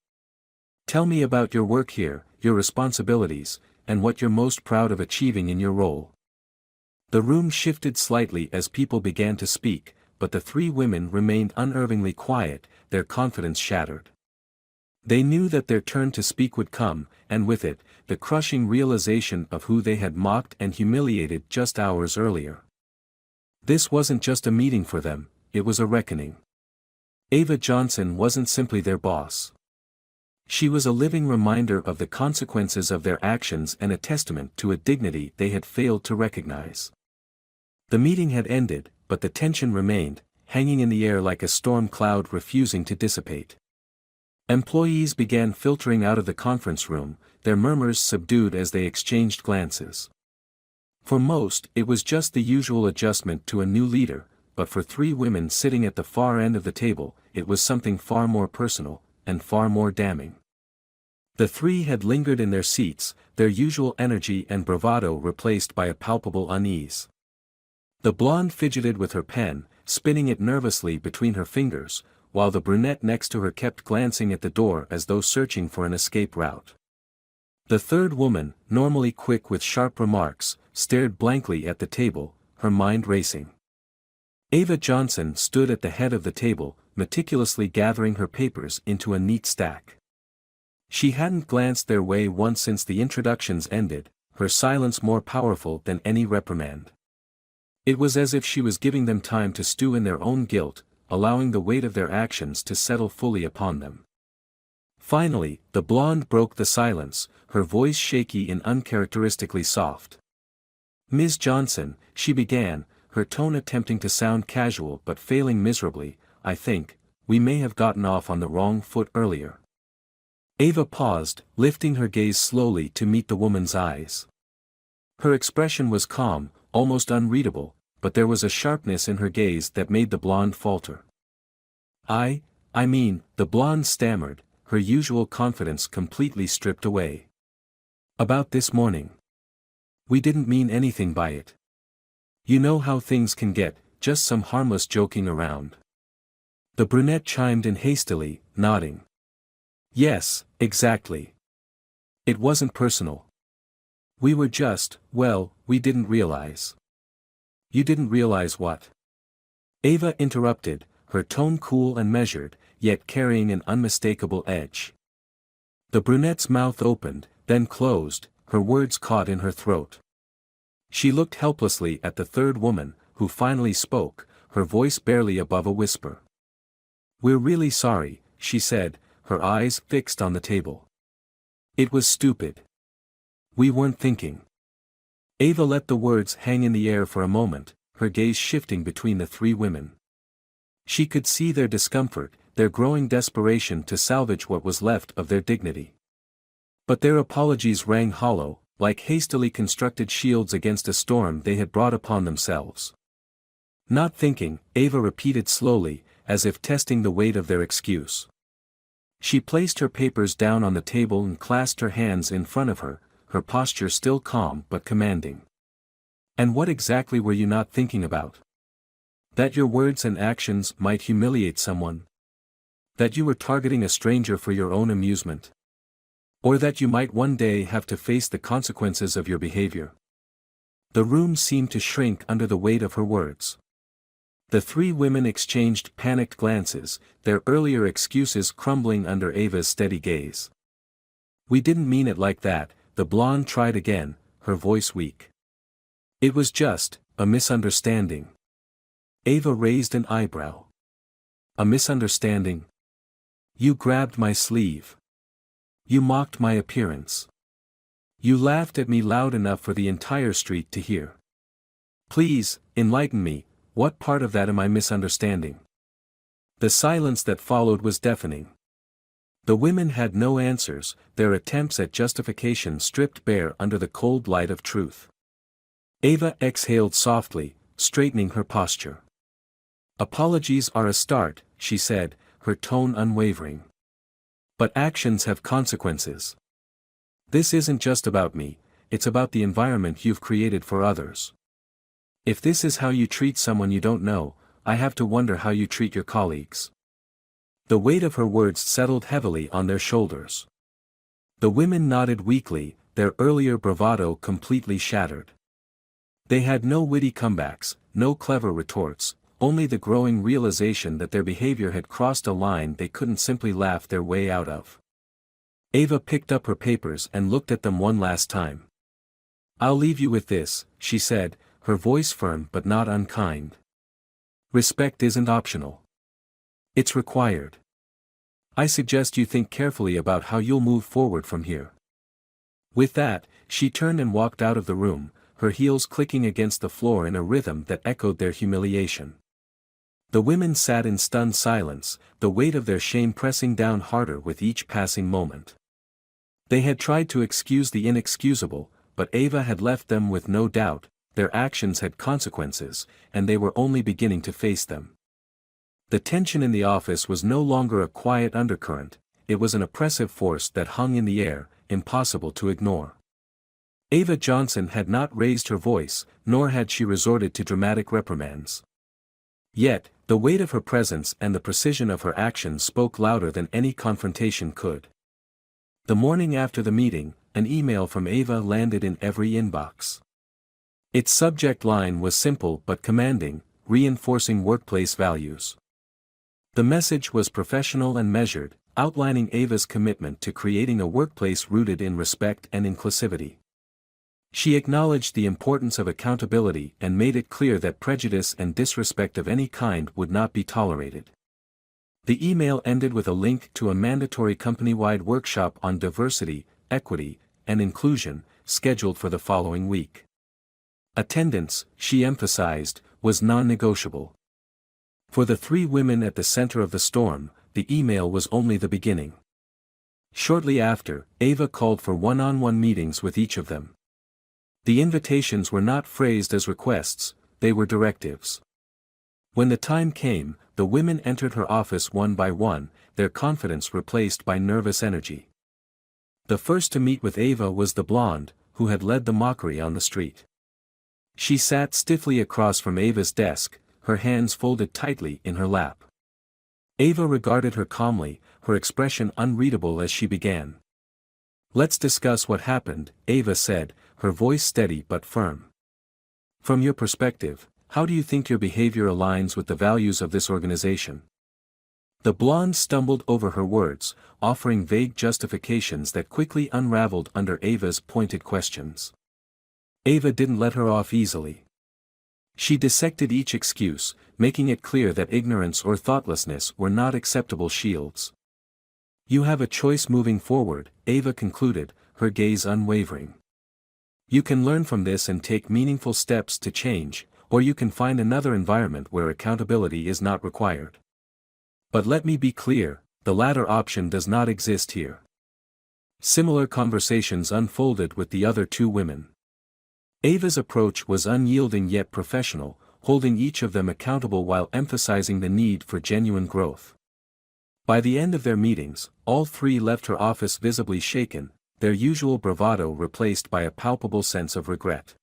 Tell me about your work here, your responsibilities, and what you're most proud of achieving in your role. The room shifted slightly as people began to speak, but the three women remained unervingly quiet, their confidence shattered. They knew that their turn to speak would come, and with it, the crushing realization of who they had mocked and humiliated just hours earlier. This wasn't just a meeting for them, it was a reckoning. Ava Johnson wasn't simply their boss. She was a living reminder of the consequences of their actions and a testament to a dignity they had failed to recognize. The meeting had ended, but the tension remained, hanging in the air like a storm cloud refusing to dissipate. Employees began filtering out of the conference room, their murmurs subdued as they exchanged glances. For most, it was just the usual adjustment to a new leader, but for three women sitting at the far end of the table, it was something far more personal, and far more damning. The three had lingered in their seats, their usual energy and bravado replaced by a palpable unease. The blonde fidgeted with her pen, spinning it nervously between her fingers, while the brunette next to her kept glancing at the door as though searching for an escape route. The third woman, normally quick with sharp remarks, stared blankly at the table, her mind racing. Ava Johnson stood at the head of the table, meticulously gathering her papers into a neat stack. She hadn't glanced their way once since the introductions ended, her silence more powerful than any reprimand. It was as if she was giving them time to stew in their own guilt, allowing the weight of their actions to settle fully upon them. Finally, the blonde broke the silence, her voice shaky and uncharacteristically soft. "Ms. Johnson," she began, her tone attempting to sound casual but failing miserably, "I think, we may have gotten off on the wrong foot earlier." Ava paused, lifting her gaze slowly to meet the woman's eyes. Her expression was calm, almost unreadable, but there was a sharpness in her gaze that made the blonde falter. I mean, the blonde stammered, her usual confidence completely stripped away. "About this morning. We didn't mean anything by it. You know how things can get, just some harmless joking around." The brunette chimed in hastily, nodding. "Yes, exactly. It wasn't personal. We were just, well, we didn't realize." "You didn't realize what?" Ava interrupted, her tone cool and measured, yet carrying an unmistakable edge. The brunette's mouth opened, then closed, her words caught in her throat. She looked helplessly at the third woman, who finally spoke, her voice barely above a whisper. "We're really sorry," she said, her eyes fixed on the table. "It was stupid. We weren't thinking." Ava let the words hang in the air for a moment, her gaze shifting between the three women. She could see their discomfort, their growing desperation to salvage what was left of their dignity. But their apologies rang hollow, like hastily constructed shields against a storm they had brought upon themselves. "Not thinking," Ava repeated slowly, as if testing the weight of their excuse. She placed her papers down on the table and clasped her hands in front of her, her posture still calm but commanding. "And what exactly were you not thinking about? That your words and actions might humiliate someone? That you were targeting a stranger for your own amusement? Or that you might one day have to face the consequences of your behavior?" The room seemed to shrink under the weight of her words. The three women exchanged panicked glances, their earlier excuses crumbling under Ava's steady gaze. "We didn't mean it like that," the blonde tried again, her voice weak. "It was just a misunderstanding." Ava raised an eyebrow. "A misunderstanding? You grabbed my sleeve. You mocked my appearance. You laughed at me loud enough for the entire street to hear. Please, enlighten me, what part of that am I misunderstanding? The silence that followed was deafening. The women had no answers, their attempts at justification stripped bare under the cold light of truth. Ava exhaled softly, straightening her posture. Apologies are a start, she said, her tone unwavering. But actions have consequences. This isn't just about me, it's about the environment you've created for others. If this is how you treat someone you don't know, I have to wonder how you treat your colleagues. The weight of her words settled heavily on their shoulders. The women nodded weakly, their earlier bravado completely shattered. They had no witty comebacks, no clever retorts, only the growing realization that their behavior had crossed a line they couldn't simply laugh their way out of. Ava picked up her papers and looked at them one last time. I'll leave you with this, she said, her voice firm but not unkind. Respect isn't optional. It's required. I suggest you think carefully about how you'll move forward from here. With that, she turned and walked out of the room, her heels clicking against the floor in a rhythm that echoed their humiliation. The women sat in stunned silence, the weight of their shame pressing down harder with each passing moment. They had tried to excuse the inexcusable, but Ava had left them with no doubt, their actions had consequences, and they were only beginning to face them. The tension in the office was no longer a quiet undercurrent, it was an oppressive force that hung in the air, impossible to ignore. Ava Johnson had not raised her voice, nor had she resorted to dramatic reprimands. Yet, the weight of her presence and the precision of her actions spoke louder than any confrontation could. The morning after the meeting, an email from Ava landed in every inbox. Its subject line was simple but commanding, reinforcing workplace values. The message was professional and measured, outlining Ava's commitment to creating a workplace rooted in respect and inclusivity. She acknowledged the importance of accountability and made it clear that prejudice and disrespect of any kind would not be tolerated. The email ended with a link to a mandatory company-wide workshop on diversity, equity, and inclusion, scheduled for the following week. Attendance, she emphasized, was non-negotiable. For the three women at the center of the storm, the email was only the beginning. Shortly after, Ava called for one-on-one meetings with each of them. The invitations were not phrased as requests, they were directives. When the time came, the women entered her office one by one, their confidence replaced by nervous energy. The first to meet with Ava was the blonde, who had led the mockery on the street. She sat stiffly across from Ava's desk, her hands folded tightly in her lap. Ava regarded her calmly, her expression unreadable as she began. Let's discuss what happened, Ava said, her voice steady but firm. From your perspective, how do you think your behavior aligns with the values of this organization? The blonde stumbled over her words, offering vague justifications that quickly unraveled under Ava's pointed questions. Ava didn't let her off easily. She dissected each excuse, making it clear that ignorance or thoughtlessness were not acceptable shields. You have a choice moving forward, Ava concluded, her gaze unwavering. You can learn from this and take meaningful steps to change, or you can find another environment where accountability is not required. But let me be clear, the latter option does not exist here. Similar conversations unfolded with the other two women. Ava's approach was unyielding yet professional, holding each of them accountable while emphasizing the need for genuine growth. By the end of their meetings, all three left her office visibly shaken, their usual bravado replaced by a palpable sense of regret.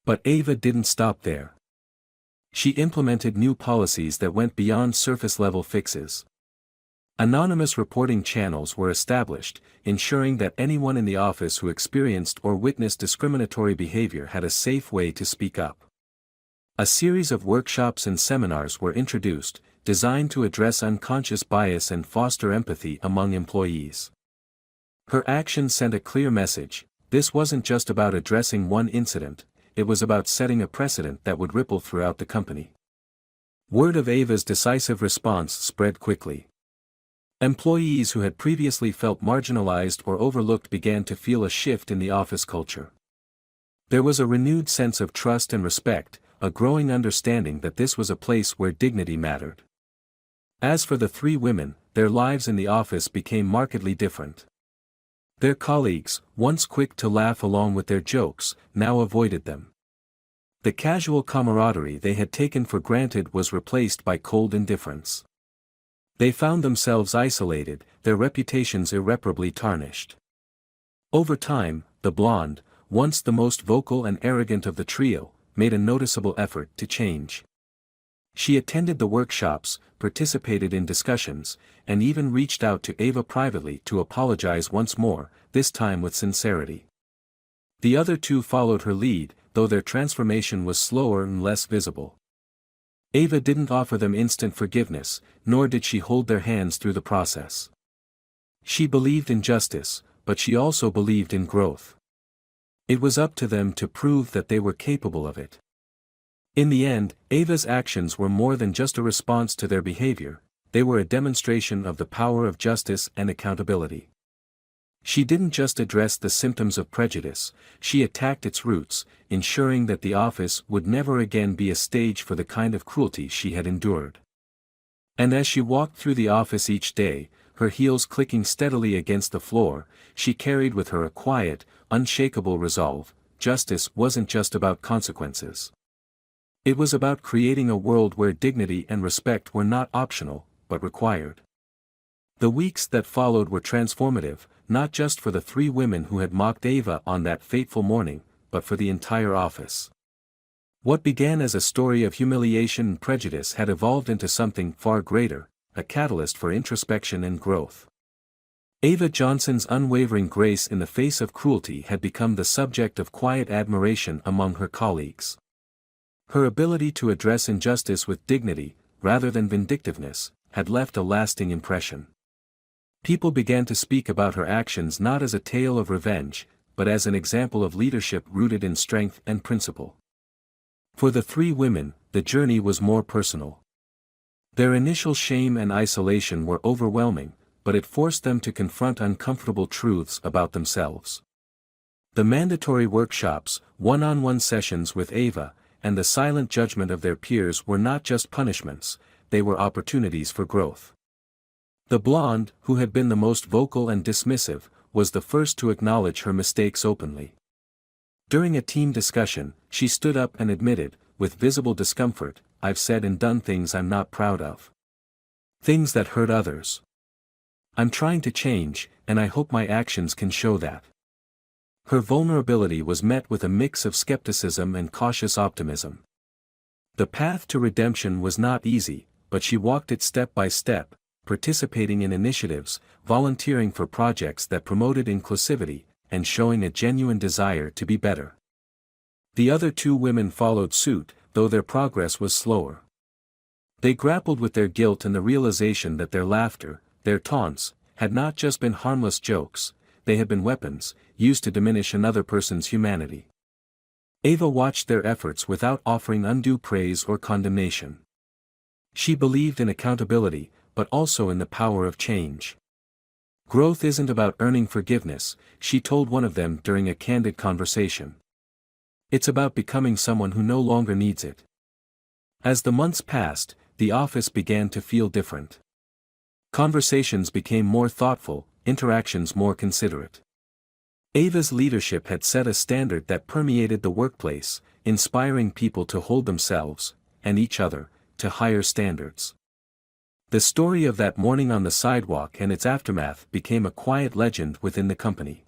But Ava didn't stop there. She implemented new policies that went beyond surface-level fixes. Anonymous reporting channels were established, ensuring that anyone in the office who experienced or witnessed discriminatory behavior had a safe way to speak up. A series of workshops and seminars were introduced, designed to address unconscious bias and foster empathy among employees. Her actions sent a clear message: this wasn't just about addressing one incident, it was about setting a precedent that would ripple throughout the company. Word of Ava's decisive response spread quickly. Employees who had previously felt marginalized or overlooked began to feel a shift in the office culture. There was a renewed sense of trust and respect, a growing understanding that this was a place where dignity mattered. As for the three women, their lives in the office became markedly different. Their colleagues, once quick to laugh along with their jokes, now avoided them. The casual camaraderie they had taken for granted was replaced by cold indifference. They found themselves isolated, their reputations irreparably tarnished. Over time, the blonde, once the most vocal and arrogant of the trio, made a noticeable effort to change. She attended the workshops, participated in discussions, and even reached out to Ava privately to apologize once more, this time with sincerity. The other two followed her lead, though their transformation was slower and less visible. Ava didn't offer them instant forgiveness, nor did she hold their hands through the process. She believed in justice, but she also believed in growth. It was up to them to prove that they were capable of it. In the end, Ava's actions were more than just a response to their behavior, they were a demonstration of the power of justice and accountability. She didn't just address the symptoms of prejudice, she attacked its roots, ensuring that the office would never again be a stage for the kind of cruelty she had endured. And as she walked through the office each day, her heels clicking steadily against the floor, she carried with her a quiet, unshakable resolve: justice wasn't just about consequences. It was about creating a world where dignity and respect were not optional, but required. The weeks that followed were transformative, not just for the three women who had mocked Ava on that fateful morning, but for the entire office. What began as a story of humiliation and prejudice had evolved into something far greater, a catalyst for introspection and growth. Ava Johnson's unwavering grace in the face of cruelty had become the subject of quiet admiration among her colleagues. Her ability to address injustice with dignity, rather than vindictiveness, had left a lasting impression. People began to speak about her actions not as a tale of revenge, but as an example of leadership rooted in strength and principle. For the three women, the journey was more personal. Their initial shame and isolation were overwhelming, but it forced them to confront uncomfortable truths about themselves. The mandatory workshops, one-on-one sessions with Ava, and the silent judgment of their peers were not just punishments, they were opportunities for growth. The blonde, who had been the most vocal and dismissive, was the first to acknowledge her mistakes openly. During a team discussion, she stood up and admitted, with visible discomfort, "I've said and done things I'm not proud of. Things that hurt others. I'm trying to change, and I hope my actions can show that." Her vulnerability was met with a mix of skepticism and cautious optimism. The path to redemption was not easy, but she walked it step by step, participating in initiatives, volunteering for projects that promoted inclusivity, and showing a genuine desire to be better. The other two women followed suit, though their progress was slower. They grappled with their guilt and the realization that their laughter, their taunts, had not just been harmless jokes, they had been weapons, used to diminish another person's humanity. Ava watched their efforts without offering undue praise or condemnation. She believed in accountability, but also in the power of change. Growth isn't about earning forgiveness, she told one of them during a candid conversation. It's about becoming someone who no longer needs it. As the months passed, the office began to feel different. Conversations became more thoughtful, interactions more considerate. Ava's leadership had set a standard that permeated the workplace, inspiring people to hold themselves, and each other, to higher standards. The story of that morning on the sidewalk and its aftermath became a quiet legend within the company.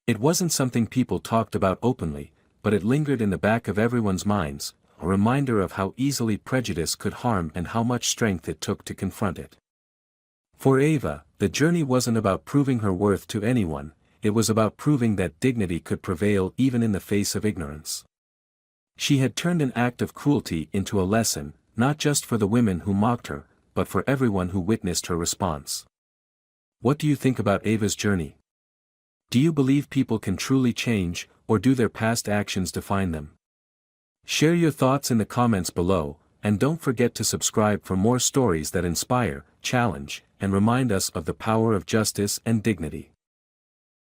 It wasn't something people talked about openly, but it lingered in the back of everyone's minds, a reminder of how easily prejudice could harm and how much strength it took to confront it. For Ava, the journey wasn't about proving her worth to anyone, it was about proving that dignity could prevail even in the face of ignorance. She had turned an act of cruelty into a lesson, not just for the women who mocked her, but for everyone who witnessed her response. What do you think about Ava's journey? Do you believe people can truly change, or do their past actions define them? Share your thoughts in the comments below, and don't forget to subscribe for more stories that inspire, challenge, and remind us of the power of justice and dignity.